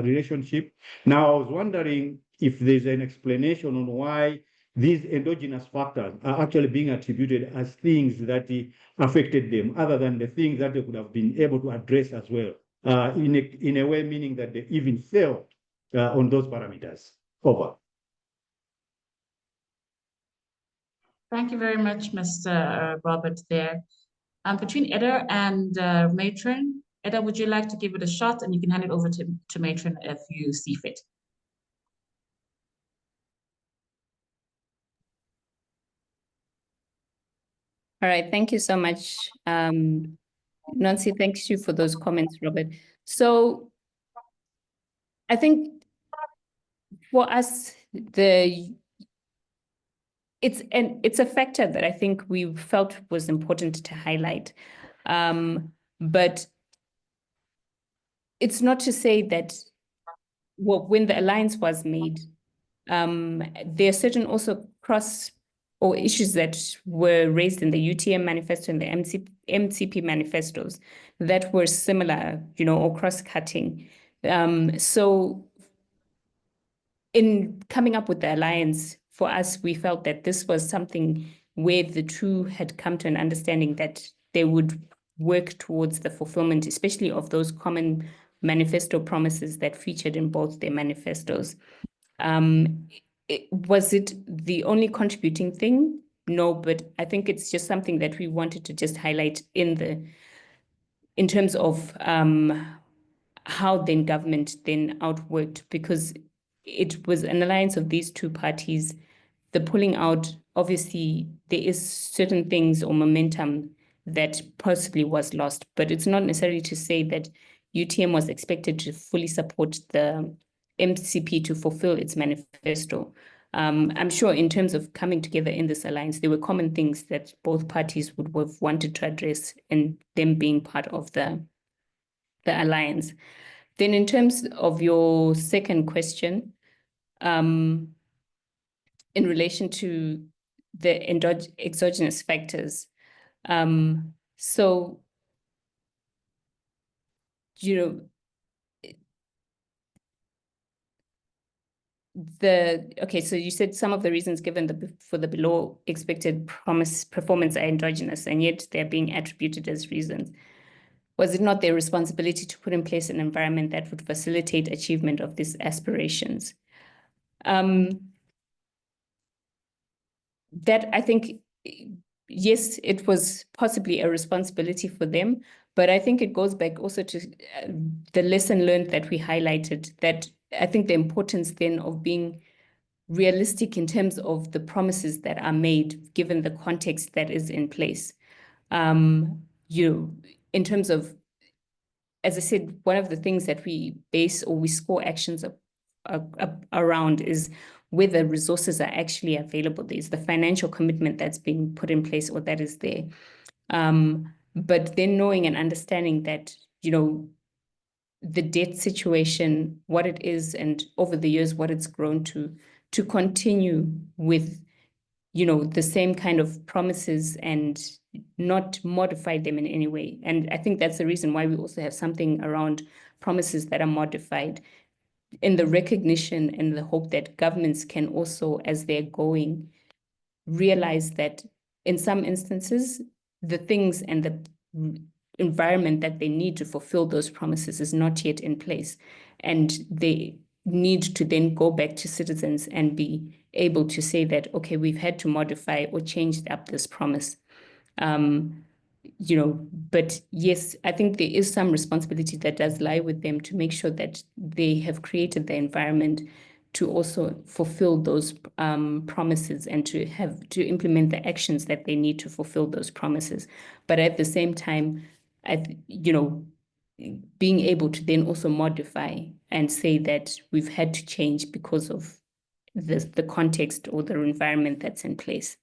S6: relationship. Now, I was wondering if there's an explanation on why these endogenous factors are actually being attributed as things that affected them, other than the things that they could have been able to address as well. In a way, meaning that they even failed on those parameters. Over.
S1: Thank you very much, Mr. Robert there. Between Eda and Matron, Eda, would you like to give it a shot? And you can hand it over to Matron if you see fit.
S3: All right, thank you so much. Nancy, thanks you for those comments, Robert. So I think for us, it's a factor that I think we felt was important to highlight. But it's not to say that when the alliance was made, there are certain also or issues that were raised in the UTM manifesto and the MCP manifestos that were similar, or cross-cutting. So in coming up with the alliance, for us, we felt that this was something where the two had come to an understanding that they would work towards the fulfillment, especially of those common manifesto promises that featured in both their manifestos. Was it the only contributing thing? No, but I think it's just something that we wanted to just highlight in terms of how then government then outworked, because it was an alliance of these two parties. The pulling out, obviously, there is certain things or momentum that possibly was lost, but it's not necessarily to say that UTM was expected to fully support the MCP to fulfill its manifesto. I'm sure in terms of coming together in this alliance, there were common things that both parties would have wanted to address, and them being part of the alliance. Then in terms of your second question, in relation to the exogenous factors, so, okay, so you said some of the reasons given for the below expected performance are endogenous, and yet they're being attributed as reasons. Was it not their responsibility to put in place an environment that would facilitate achievement of these aspirations? That, I think, yes, it was possibly a responsibility for them, but I think it goes back also to the lesson learned that we highlighted, that I think the importance then of being realistic in terms of the promises that are made, given the context that is in place. In terms of, as I said, one of the things that we base or we score actions around is whether resources are actually available. There's the financial commitment that's being put in place or that is there. But then knowing and understanding that, the debt situation, what it is, and over the years, what it's grown to continue with, the same kind of promises and not modify them in any way. And I think that's the reason why we also have something around promises that are modified, in the recognition and the hope that governments can also, as they're going, realize that in some instances, the things and the environment that they need to fulfill those promises is not yet in place. And they need to then go back to citizens and be able to say that, okay, we've had to modify or change up this promise. But yes, I think there is some responsibility that does lie with them to make sure that they have created the environment to also fulfill those promises and to implement the actions that they need to fulfill those promises. But at the same time, being able to then also modify and say that we've had to change because of the context or the environment that's in place.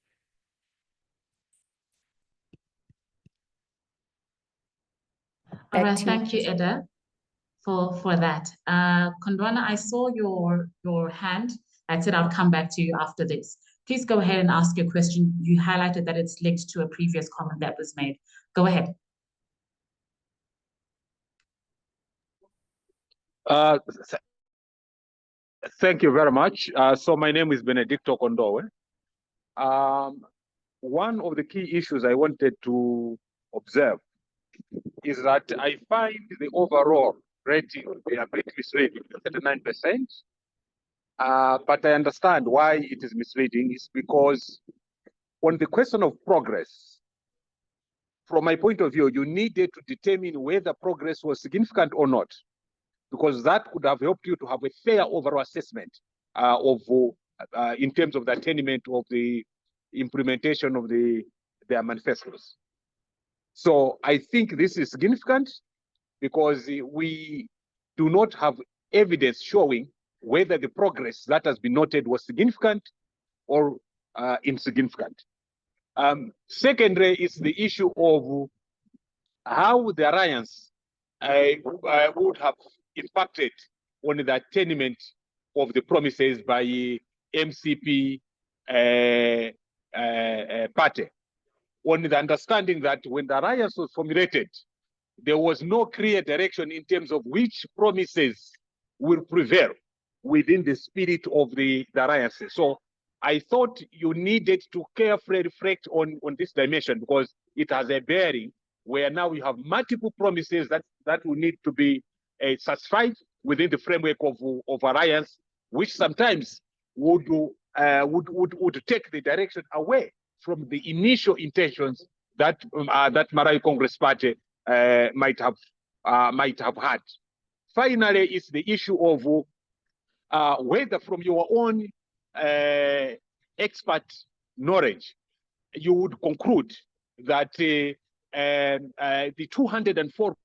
S1: All right, thank you, Eda, for that. Kondwana, I saw your hand. I said I'll come back to you after this. Please go ahead and ask your question. You highlighted that it's linked to a previous comment that was made. Go ahead.
S7: Thank you very much. So my name is Benedicto Kondowe. One of the key issues I wanted to observe is that I find the overall rating a bit misleading, 39%. But I understand why it is misleading. It's because on the question of progress, from my point of view, you needed to determine whether progress was significant or not, because that could have helped you to have a fair overall assessment in terms of the attainment of the implementation of their manifestos. So I think this is significant because we do not have evidence showing whether the progress that has been noted was significant or insignificant. Secondly, is the issue of how the alliance would have impacted on the attainment of the promises by MCP party, on the understanding that when the alliance was formulated, there was no clear direction in terms of which promises will prevail within the spirit of the alliance. So I thought you needed to carefully reflect on this dimension, because it has a bearing where now we have multiple promises that will need to be satisfied within the framework of alliance, which sometimes would take the direction away from the initial intentions that Malawi Congress Party might have had. Finally, it's the issue of whether from your own expert knowledge you would conclude that the 204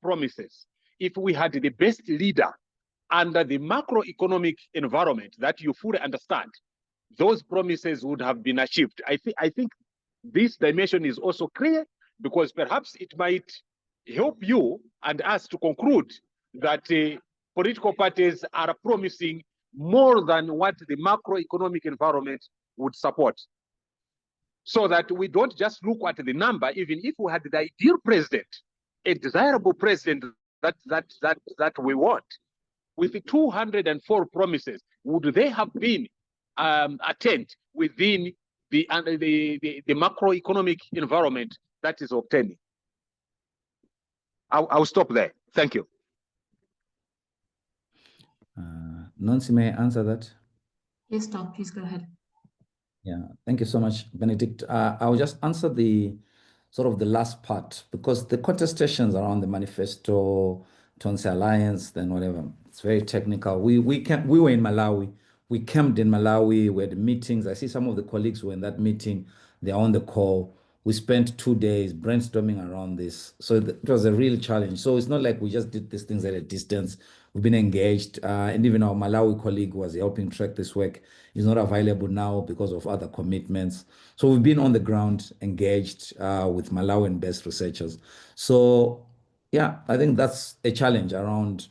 S7: promises, if we had the best leader under the macroeconomic environment that you fully understand, those promises would have been achieved. I think this dimension is also clear, because perhaps it might help you and us to conclude that political parties are promising more than what the macroeconomic environment would support. So that we don't just look at the number, even if we had the ideal president, a desirable president that we want. with the 204 promises, would they have been attained within the macroeconomic environment that is obtaining? I'll stop there. Thank you.
S2: Nancy, may I answer that?
S1: Yes, Doc, please go ahead.
S2: Yeah, thank you so much, Benedict. I'll just answer the last part, because the contestations around the manifesto, Tonse Alliance, then whatever, it's very technical. We were in Malawi. We camped in Malawi. We had meetings. I see some of the colleagues who were in that meeting. They're on the call. We spent 2 days brainstorming around this. So it was a real challenge. So it's not like we just did these things at a distance. We've been engaged. And even our Malawi colleague who was helping track this work is not available now because of other commitments. So we've been on the ground, engaged with Malawian-based researchers. So yeah, I think that's a challenge around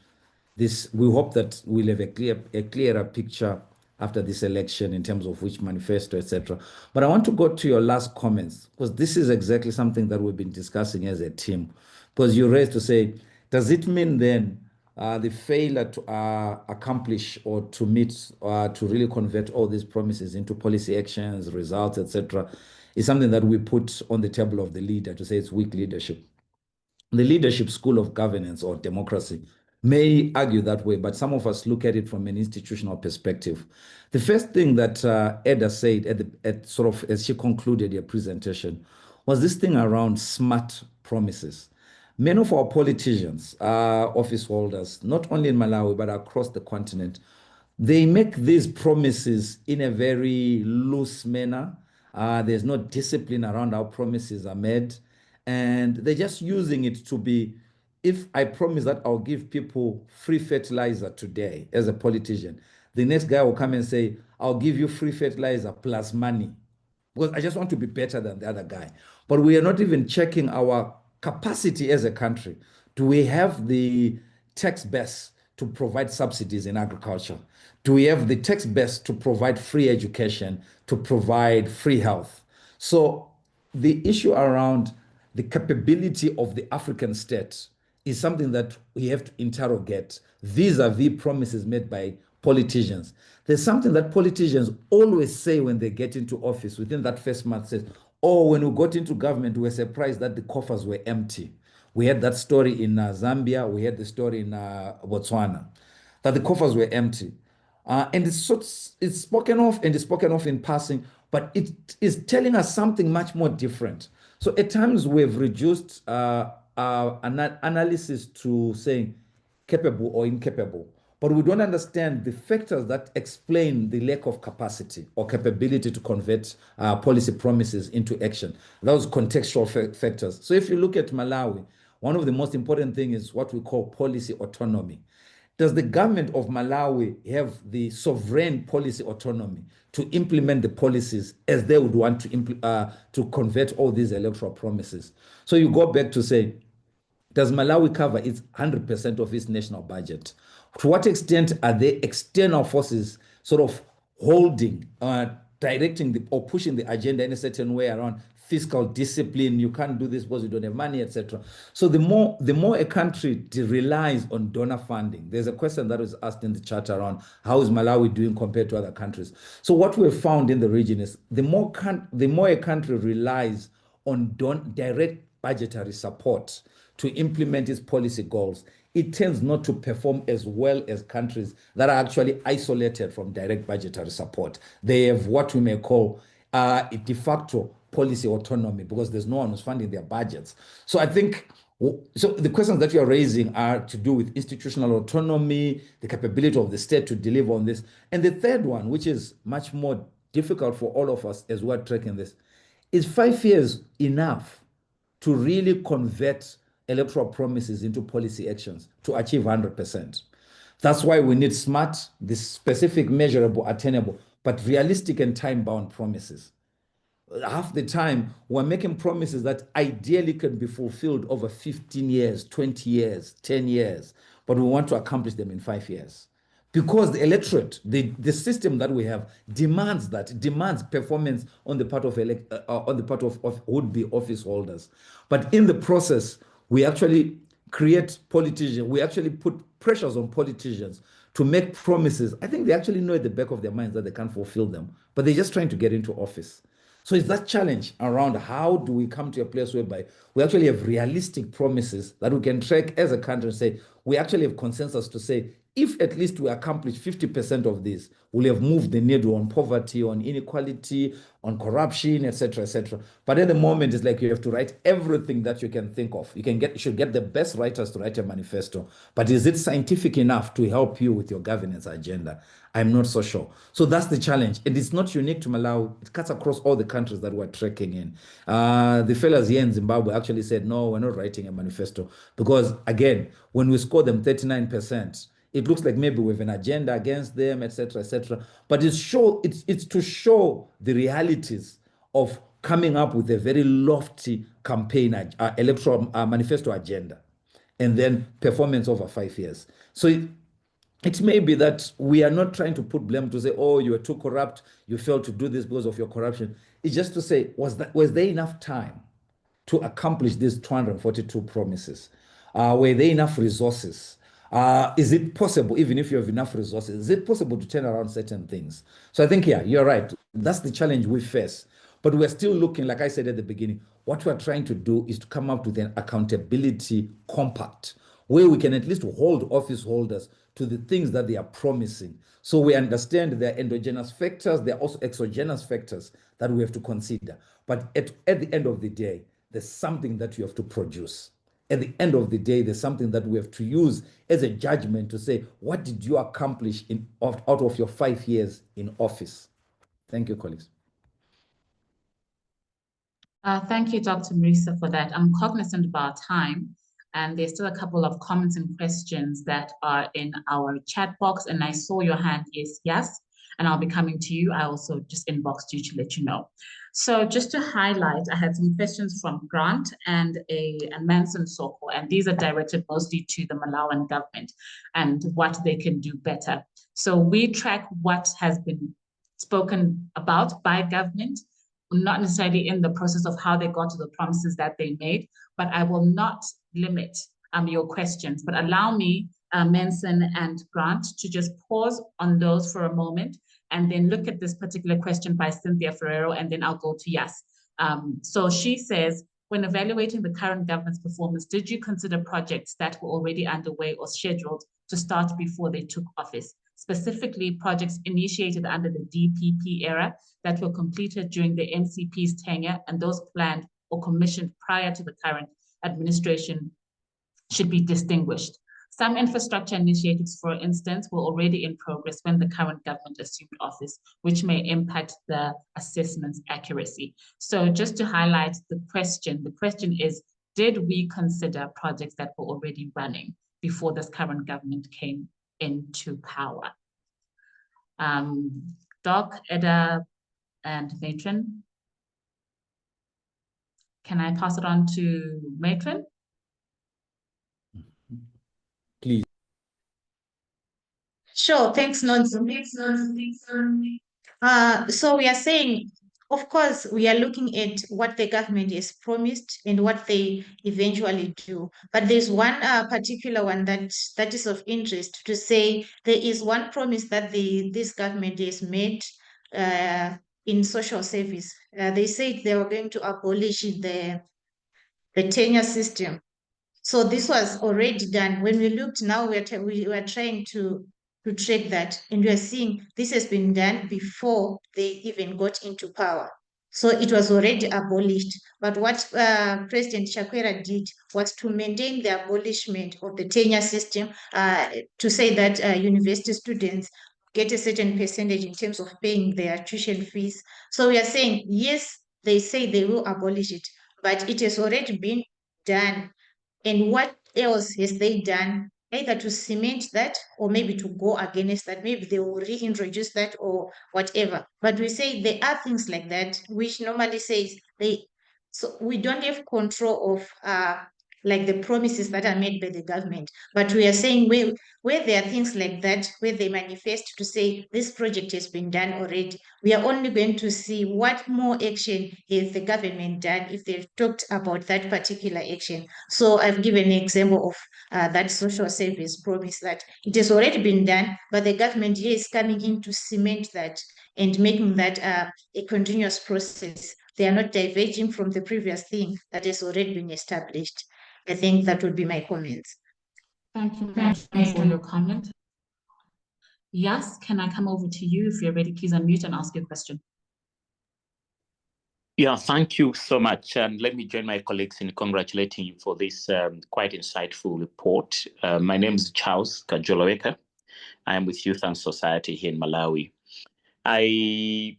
S2: this. We hope that we'll have a clearer picture after this election in terms of which manifesto, etc. But I want to go to your last comments, because this is exactly something that we've been discussing as a team. Because you raised to say, does it mean then the failure to accomplish or to meet, to really convert all these promises into policy actions, results, etc., is something that we put on the table of the leader to say it's weak leadership? The leadership school of governance or democracy may argue that way, but some of us look at it from an institutional perspective. The first thing that Edda said as she concluded her presentation was this thing around smart promises. Many of our politicians, office holders, not only in Malawi, but across the continent, they make these promises in a very loose manner. There's no discipline around how promises are made. And they're just using it to be, if I promise that I'll give people free fertilizer today as a politician, the next guy will come and say, I'll give you free fertilizer plus money, because I just want to be better than the other guy. But we are not even checking our capacity as a country. Do we have the tax base to provide subsidies in agriculture? Do we have the tax base to provide free education, to provide free health? So the issue around the capability of the African state is something that we have to interrogate vis-a-vis promises made by politicians. There's something that politicians always say when they get into office within that first month, says, oh, when we got into government, we were surprised that the coffers were empty. We had that story in Zambia. We had the story in Botswana, that the coffers were empty. And it's spoken of, and it's spoken of in passing, but it is telling us something much more different. So at times we've reduced analysis to saying capable or incapable, but we don't understand the factors that explain the lack of capacity or capability to convert policy promises into action. Those contextual factors. So if you look at Malawi, one of the most important things is what we call policy autonomy. Does the government of Malawi have the sovereign policy autonomy to implement the policies as they would want to convert all these electoral promises? So you go back to say, does Malawi cover its 100% of its national budget? To what extent are there external forces sort of holding, directing or pushing the agenda in a certain way around fiscal discipline? You can't do this because you don't have money, etc. So the more a country relies on donor funding, there's a question that was asked in the chat around how is Malawi doing compared to other countries. So what we've found in the region is the more a country relies on direct budgetary support to implement its policy goals, it tends not to perform as well as countries that are actually isolated from direct budgetary support. They have what we may call a de facto policy autonomy because there's no one who's funding their budgets. So I think, so the questions that you're raising are to do with institutional autonomy, the capability of the state to deliver on this. And the third one, which is much more difficult for all of us as we're tracking this, is 5 years enough to really convert electoral promises into policy actions to achieve 100%. That's why we need smart, the specific, measurable, attainable, but realistic and time-bound promises. Half the time, we're making promises that ideally can be fulfilled over 15 years, 20 years, 10 years, but we want to accomplish them in 5 years. Because the electorate, the system that we have demands performance on the part of would-be office holders. But in the process, we actually create politicians, we actually put pressures on politicians to make promises. I think they actually know at the back of their minds that they can't fulfill them, but they're just trying to get into office. So it's that challenge around how do we come to a place whereby we actually have realistic promises that we can track as a country and say, we actually have consensus to say, if at least we accomplish 50% of this, we'll have moved the needle on poverty, on inequality, on corruption, etc., etc. But at the moment, it's like you have to write everything that you can think of. You should get the best writers to write a manifesto. But is it scientific enough to help you with your governance agenda? I'm not so sure. So that's the challenge. And it's not unique to Malawi. It cuts across all the countries that we're tracking in. The fellas here in Zimbabwe actually said, no, we're not writing a manifesto. Because again, when we score them 39%, it looks like maybe we have an agenda against them, etc., etc. But it's to show the realities of coming up with a very lofty campaign, electoral manifesto agenda, and then performance over 5 years. So it may be that we are not trying to put blame to say, oh, you were too corrupt, you failed to do this because of your corruption. It's just to say, was there enough time to accomplish these 242 promises? Were there enough resources? Is it possible, even if you have enough resources, is it possible to turn around certain things? So I think, yeah, you're right. That's the challenge we face. But we're still looking, like I said at the beginning, what we're trying to do is to come up with an accountability compact where we can at least hold office holders to the things that they are promising. So we understand there are endogenous factors, there are also exogenous factors that we have to consider. But at the end of the day, there's something that you have to produce. At the end of the day, there's something that we have to use as a judgment to say, what did you accomplish out of your 5 years in office? Thank you, colleagues.
S1: Thank you, Dr. Marisa, for that. I'm cognizant of our time, and there's still a couple of comments and questions that are in our chat box, and I saw your hand is yes, and I'll be coming to you. I also just inboxed you to let you know. So just to highlight, I had some questions from Grant and a Manson Soko, and these are directed mostly to the Malawian government and what they can do better. So we track what has been spoken about by government, not necessarily in the process of how they got to the promises that they made, but I will not limit your questions, but allow me, Manson and Grant, to just pause on those for a moment and then look at this particular question by Cynthia Ferrero, and then I'll go to Yas. So she says, when evaluating the current government's performance, did you consider projects that were already underway or scheduled to start before they took office? Specifically, projects initiated under the DPP era that were completed during the NCP's tenure and those planned or commissioned prior to the current administration should be distinguished. Some infrastructure initiatives, for instance, were already in progress when the current government assumed office, which may impact the assessment's accuracy. So just to highlight the question is, did we consider projects that were already running before this current government came into power? Doc, Eda, and Matron. Can I pass it on to Matron?
S2: Please.
S4: Sure, thanks, Nonso. So we are saying, of course, we are looking at what the government has promised and what they eventually do. But there's one particular one that is of interest to say there is one promise that this government has made in social service. They said they were going to abolish the tenure system. So this was already done. When we looked now, we were trying to track that, and we are seeing this has been done before they even got into power. So it was already abolished. But what President Chakwera did was to maintain the abolishment of the tenure system, to say that university students get a certain percentage in terms of paying their tuition fees. So we are saying, yes, they say they will abolish it, but it has already been done. And what else has they done, either to cement that or maybe to go against that? Maybe they will reintroduce that or whatever. But we say there are things like that, which normally says so we don't have control of like the promises that are made by the government. But we are saying where there are things like that, where they manifest to say this project has been done already, we are only going to see what more action has the government done if they've talked about that particular action. So I've given an example of that social service promise that it has already been done, but the government here is coming in to cement that and making that a continuous process. They are not diverging from the previous thing that has already been established. I think that would be my comments.
S1: Thank you for your comment. Yes, can I come over to you? If you're ready, please unmute and ask your question.
S8: Yeah, thank you so much. And let me join my colleagues in congratulating you for this quite insightful report. My name is Charles Kajoloweka. I am with Youth and Society here in Malawi. I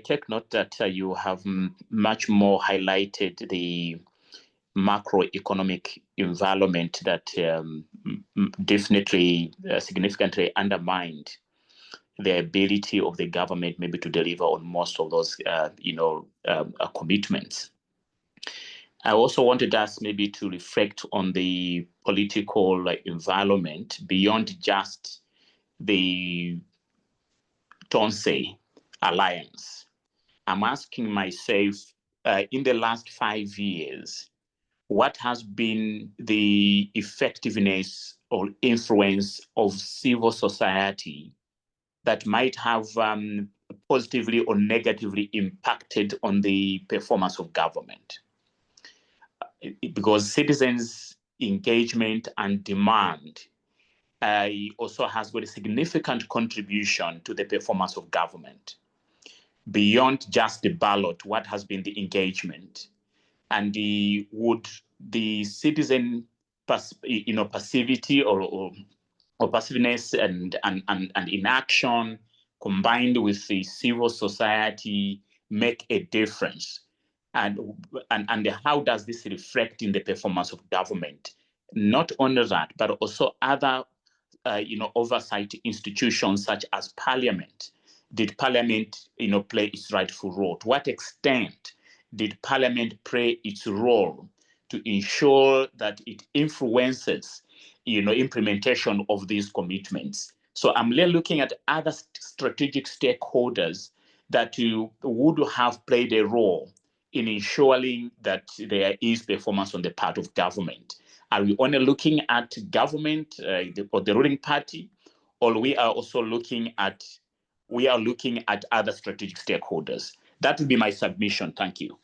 S8: take note that you have much more highlighted the macroeconomic environment that definitely significantly undermined the ability of the government maybe to deliver on most of those commitments. I also wanted us maybe to reflect on the political environment beyond just the Tonse alliance. I'm asking myself, in the last 5 years, what has been the effectiveness or influence of civil society that might have positively or negatively impacted on the performance of government? Because citizens' engagement and demand also has got a significant contribution to the performance of government. Beyond just the ballot, what has been the engagement? And would the citizen passivity or passiveness and inaction combined with the civil society make a difference? And how does this reflect in the performance of government? Not only that, but also other oversight institutions such as Parliament. Did Parliament play its rightful role? To what extent did Parliament play its role to ensure that it influences implementation of these commitments? So I'm looking at other strategic stakeholders that would have played a role in ensuring that there is performance on the part of government. Are we only looking at government or the ruling party, or we are also looking at other strategic stakeholders? That would be my submission. Thank you.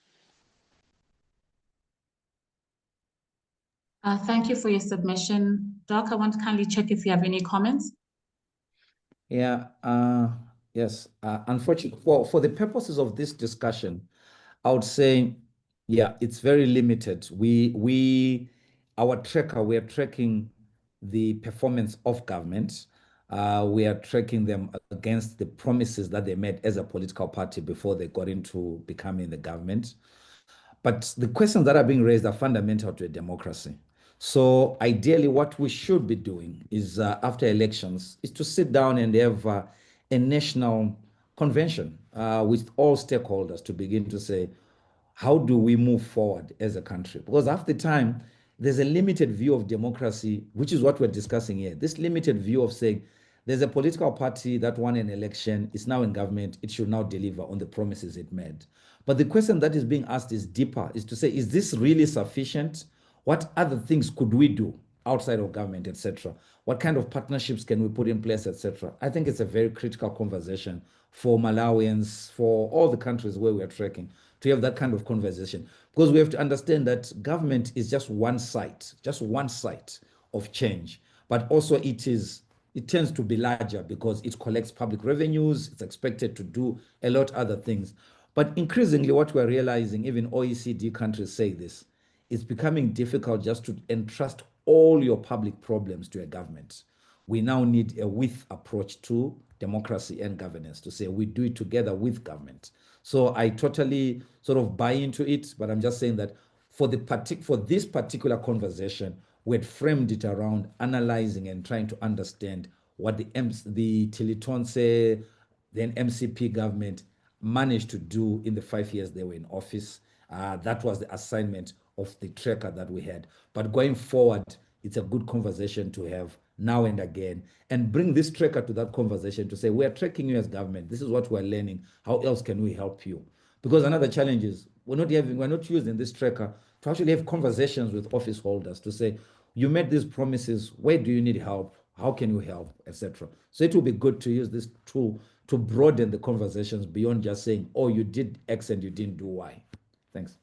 S1: Thank you for your submission. Doc, I want to kindly check if you have any comments.
S2: Yeah, yes. Unfortunately, for the purposes of this discussion, I would say, yeah, it's very limited. We are tracking the performance of government. We are tracking them against the promises that they made as a political party before they got into becoming the government. But the questions that are being raised are fundamental to a democracy. So ideally, what we should be doing is after elections is to sit down and have a national convention with all stakeholders to begin to say, how do we move forward as a country? Because half the time, there's a limited view of democracy, which is what we're discussing here. This limited view of saying there's a political party that won an election, it's now in government, it should now deliver on the promises it made. But the question that is being asked is deeper, is to say, is this really sufficient? What other things could we do outside of government, etc.? What kind of partnerships can we put in place, etc.? I think it's a very critical conversation for Malawians, for all the countries where we are tracking, to have that kind of conversation. Because we have to understand that government is just one site of change. But also it tends to be larger because it collects public revenues, it's expected to do a lot of other things. But increasingly what we're realizing, even OECD countries say this, it's becoming difficult just to entrust all your public problems to a government. We now need a with approach to democracy and governance, to say we do it together with government. So I totally sort of buy into it, but I'm just saying that for this particular conversation, we had framed it around analyzing and trying to understand what the Tilitonse, then MCP government managed to do in the 5 years they were in office. That was the assignment of the tracker that we had. But going forward, it's a good conversation to have now and again, and bring this tracker to that conversation to say, we are tracking you as government. This is what we're learning. How else can we help you? Because another challenge is we're not using this tracker to actually have conversations with office holders to say, you made these promises, where do you need help? How can you help, etc. So it will be good to use this tool to broaden the conversations beyond just saying, oh, you did X and you didn't do Y. Thanks.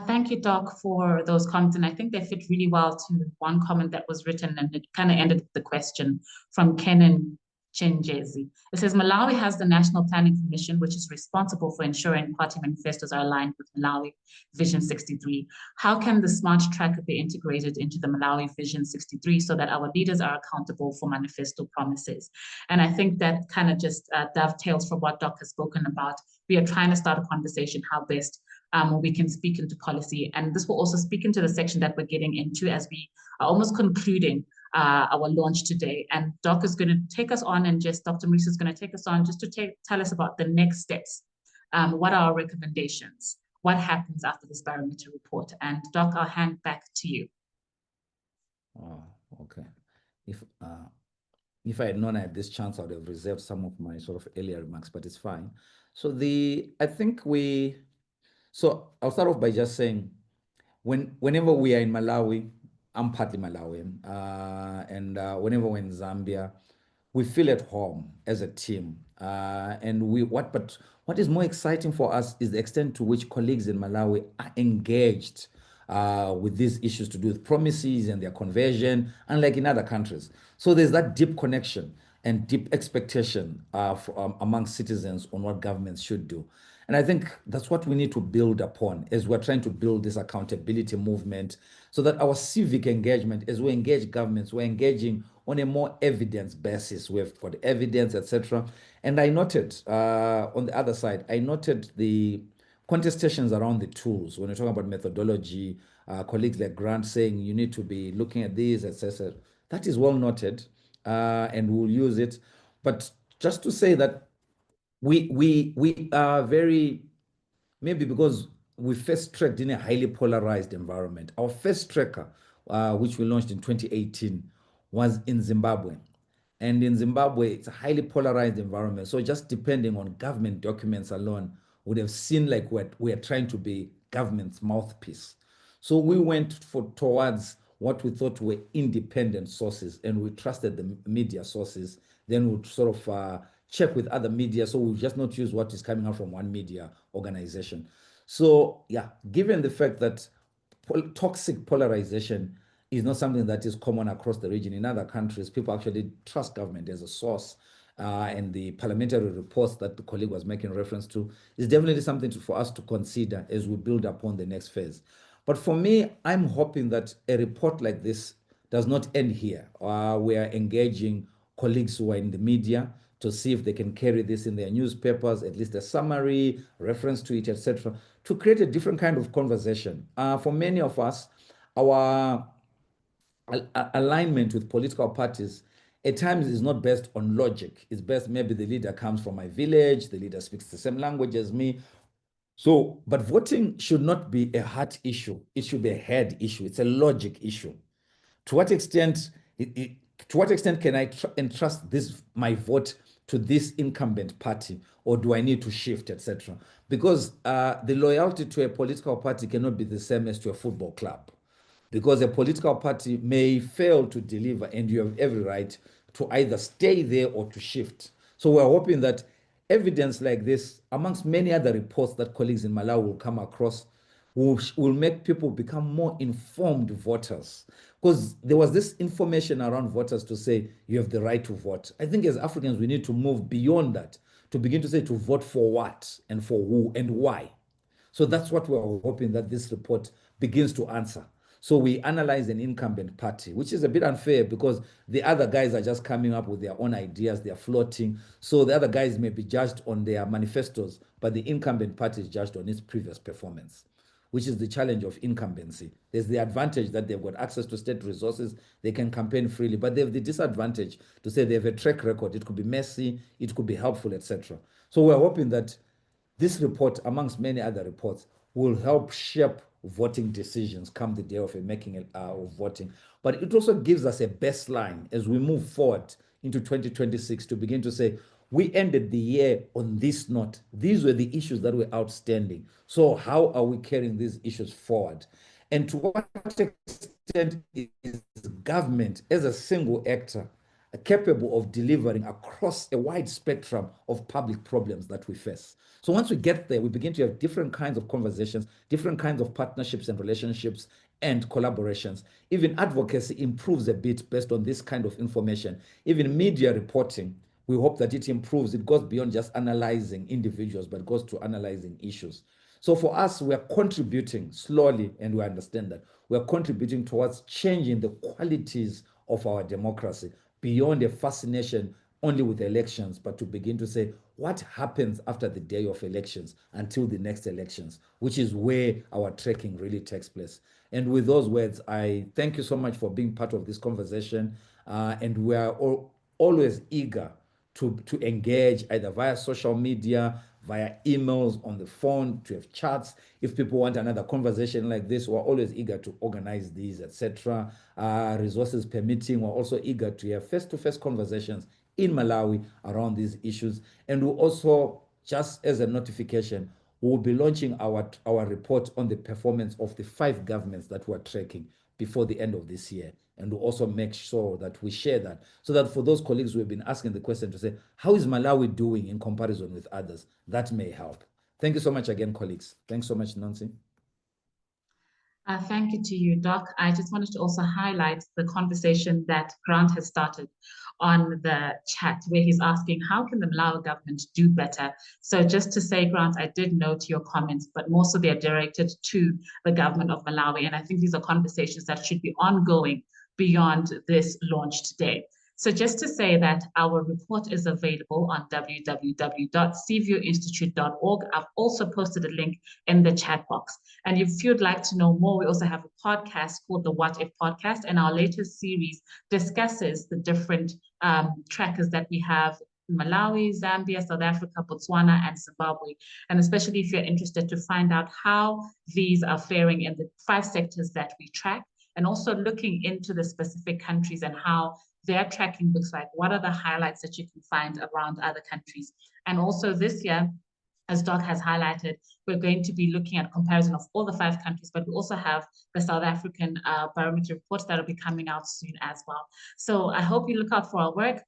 S1: Thank you, Doc, for those comments. And I think they fit really well to one comment that was written, and it kind of ended the question from Kenan Chenjezi. It says, Malawi has the National Planning Commission, which is responsible for ensuring party manifestos are aligned with Malawi Vision 63. How can the smart tracker be integrated into the Malawi Vision 63 so that our leaders are accountable for manifesto promises? And I think that kind of just dovetails from what Doc has spoken about. We are trying to start a conversation how best we can speak into policy. And this will also speak into the section that we're getting into as we are almost concluding our launch today. And Doc is going to take us on, and just Dr. Marisa is going to take us on just to tell us about the next steps. What are our recommendations? What happens after this barometer report? And Doc, I'll hand back to you.
S2: Oh, okay. If I had known I had this chance, I would have reserved some of my sort of earlier remarks, but it's fine. So so I'll start off by just saying, whenever we are in Malawi, I'm partly Malawian, and whenever we're in Zambia, we feel at home as a team. But what is more exciting for us is the extent to which colleagues in Malawi are engaged with these issues to do with promises and their conversion, unlike in other countries. So there's that deep connection and deep expectation among citizens on what governments should do. And I think that's what we need to build upon as we're trying to build this accountability movement, so that our civic engagement, as we engage governments, we're engaging on a more evidence basis. We've got evidence, etc. And I noted on the other side, I noted the contestations around the tools. When we're talking about methodology, colleagues like Grant saying you need to be looking at these, etc. That is well noted, and we'll use it. But just to say that we are very, maybe because we first tracked in a highly polarized environment. Our first tracker, which we launched in 2018, was in Zimbabwe. And in Zimbabwe, it's a highly polarized environment. So just depending on government documents alone, would have seen like we're trying to be government's mouthpiece. So we went towards what we thought were independent sources, and we trusted the media sources. Then we'd sort of check with other media. So we'll just not use what is coming out from one media organization. So yeah, given the fact that toxic polarization is not something that is common across the region. In other countries, people actually trust government as a source. And the parliamentary reports that the colleague was making reference to is definitely something for us to consider as we build upon the next phase. But for me, I'm hoping that a report like this does not end here. We are engaging colleagues who are in the media to see if they can carry this in their newspapers, at least a summary, reference to it, etc., to create a different kind of conversation. For many of us, our alignment with political parties at times is not based on logic. It's based, maybe the leader comes from my village, the leader speaks the same language as me. So, but voting should not be a heart issue. It should be a head issue. It's a logic issue. To what extent can I entrust my vote to this incumbent party, or do I need to shift, etc.? Because the loyalty to a political party cannot be the same as to a football club, because a political party may fail to deliver, and you have every right to either stay there or to shift. So we're hoping that evidence like this, amongst many other reports that colleagues in Malawi will come across, will make people become more informed voters. Because there was this information around voters to say you have the right to vote. I think as Africans, we need to move beyond that to begin to say to vote for what and for who and why. So that's what we're hoping that this report begins to answer. So we analyze an incumbent party, which is a bit unfair because the other guys are just coming up with their own ideas, they're floating. So the other guys may be judged on their manifestos, but the incumbent party is judged on its previous performance, which is the challenge of incumbency. There's the advantage that they've got access to state resources, they can campaign freely, but they have the disadvantage to say they have a track record. It could be messy, it could be helpful, etc. So we're hoping that This report, amongst many other reports, will help shape voting decisions come the day of of voting. But it also gives us a baseline as we move forward into 2026 to begin to say, we ended the year on this note. These were the issues that were outstanding. So how are we carrying these issues forward? And to what extent is government as a single actor capable of delivering across a wide spectrum of public problems that we face? So once we get there, we begin to have different kinds of conversations, different kinds of partnerships and relationships and collaborations. Even advocacy improves a bit based on this kind of information. Even media reporting, we hope that it improves. It goes beyond just analyzing individuals, but goes to analyzing issues. So for us, we are contributing slowly, and we understand that we are contributing towards changing the qualities of our democracy beyond a fascination only with elections, but to begin to say what happens after the day of elections until the next elections, which is where our tracking really takes place. And with those words, I thank you so much for being part of this conversation. And we are always eager to engage either via social media, via emails, on the phone, to have chats. If people want another conversation like this, we're always eager to organize these, etc. Resources permitting, we're also eager to have face-to-face conversations in Malawi around these issues. And we'll also, just as a notification, we'll be launching our report on the performance of the 5 governments that we're tracking before the end of this year. And we'll also make sure that we share that, so that for those colleagues who have been asking the question to say, how is Malawi doing in comparison with others? That may help. Thank you so much again, colleagues. Thanks so much, Nancy.
S1: Thank you to you, Doc. I just wanted to also highlight the conversation that Grant has started on the chat, where he's asking, how can the Malawi government do better? So just to say, Grant, I did note your comments, but more so they're directed to the government of Malawi. And I think these are conversations that should be ongoing beyond this launch today. So just to say that our report is available on www.cvuinstitute.org. I've also posted a link in the chat box. And if you'd like to know more, we also have a podcast called the What If Podcast, and our latest series discusses the different trackers that we have in Malawi, Zambia, South Africa, Botswana, and Zimbabwe. And especially if you're interested to find out how these are faring in the 5 sectors that we track, and also looking into the specific countries and how their tracking looks like. What are the highlights that you can find around other countries? And also this year, as Doc has highlighted, we're going to be looking at comparison of all the 5 countries, but we also have the South African Barometer Report that will be coming out soon as well. So I hope you look out for our work.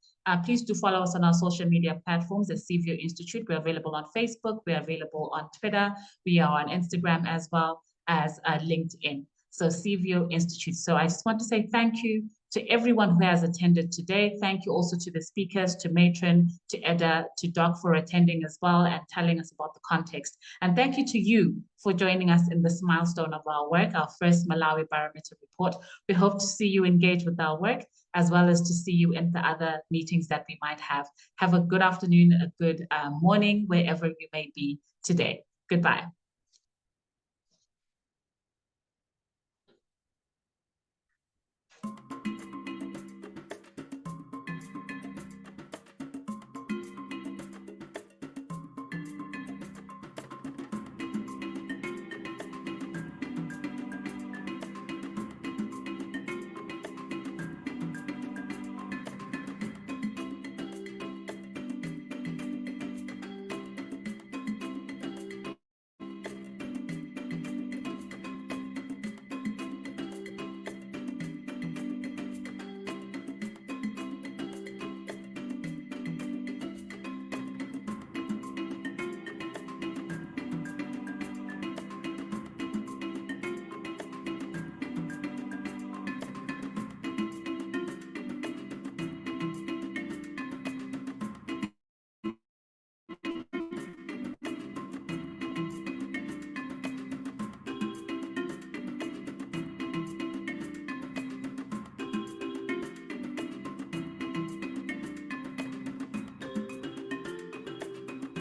S1: Please do follow us on our social media platforms at CVU Institute. We're available on Facebook, we're available on Twitter, we are on Instagram as well as LinkedIn. So CVU Institute. So I just want to say thank you to everyone who has attended today. Thank you also to the speakers, to Matron, to Edda, to Doc for attending as well and telling us about the context. And thank you to you for joining us in this milestone of our work, our first Malawi Barometer Report. We hope to see you engage with our work, as well as to see you in the other meetings that we might have. Have a good afternoon, a good morning, wherever you may be today. Goodbye.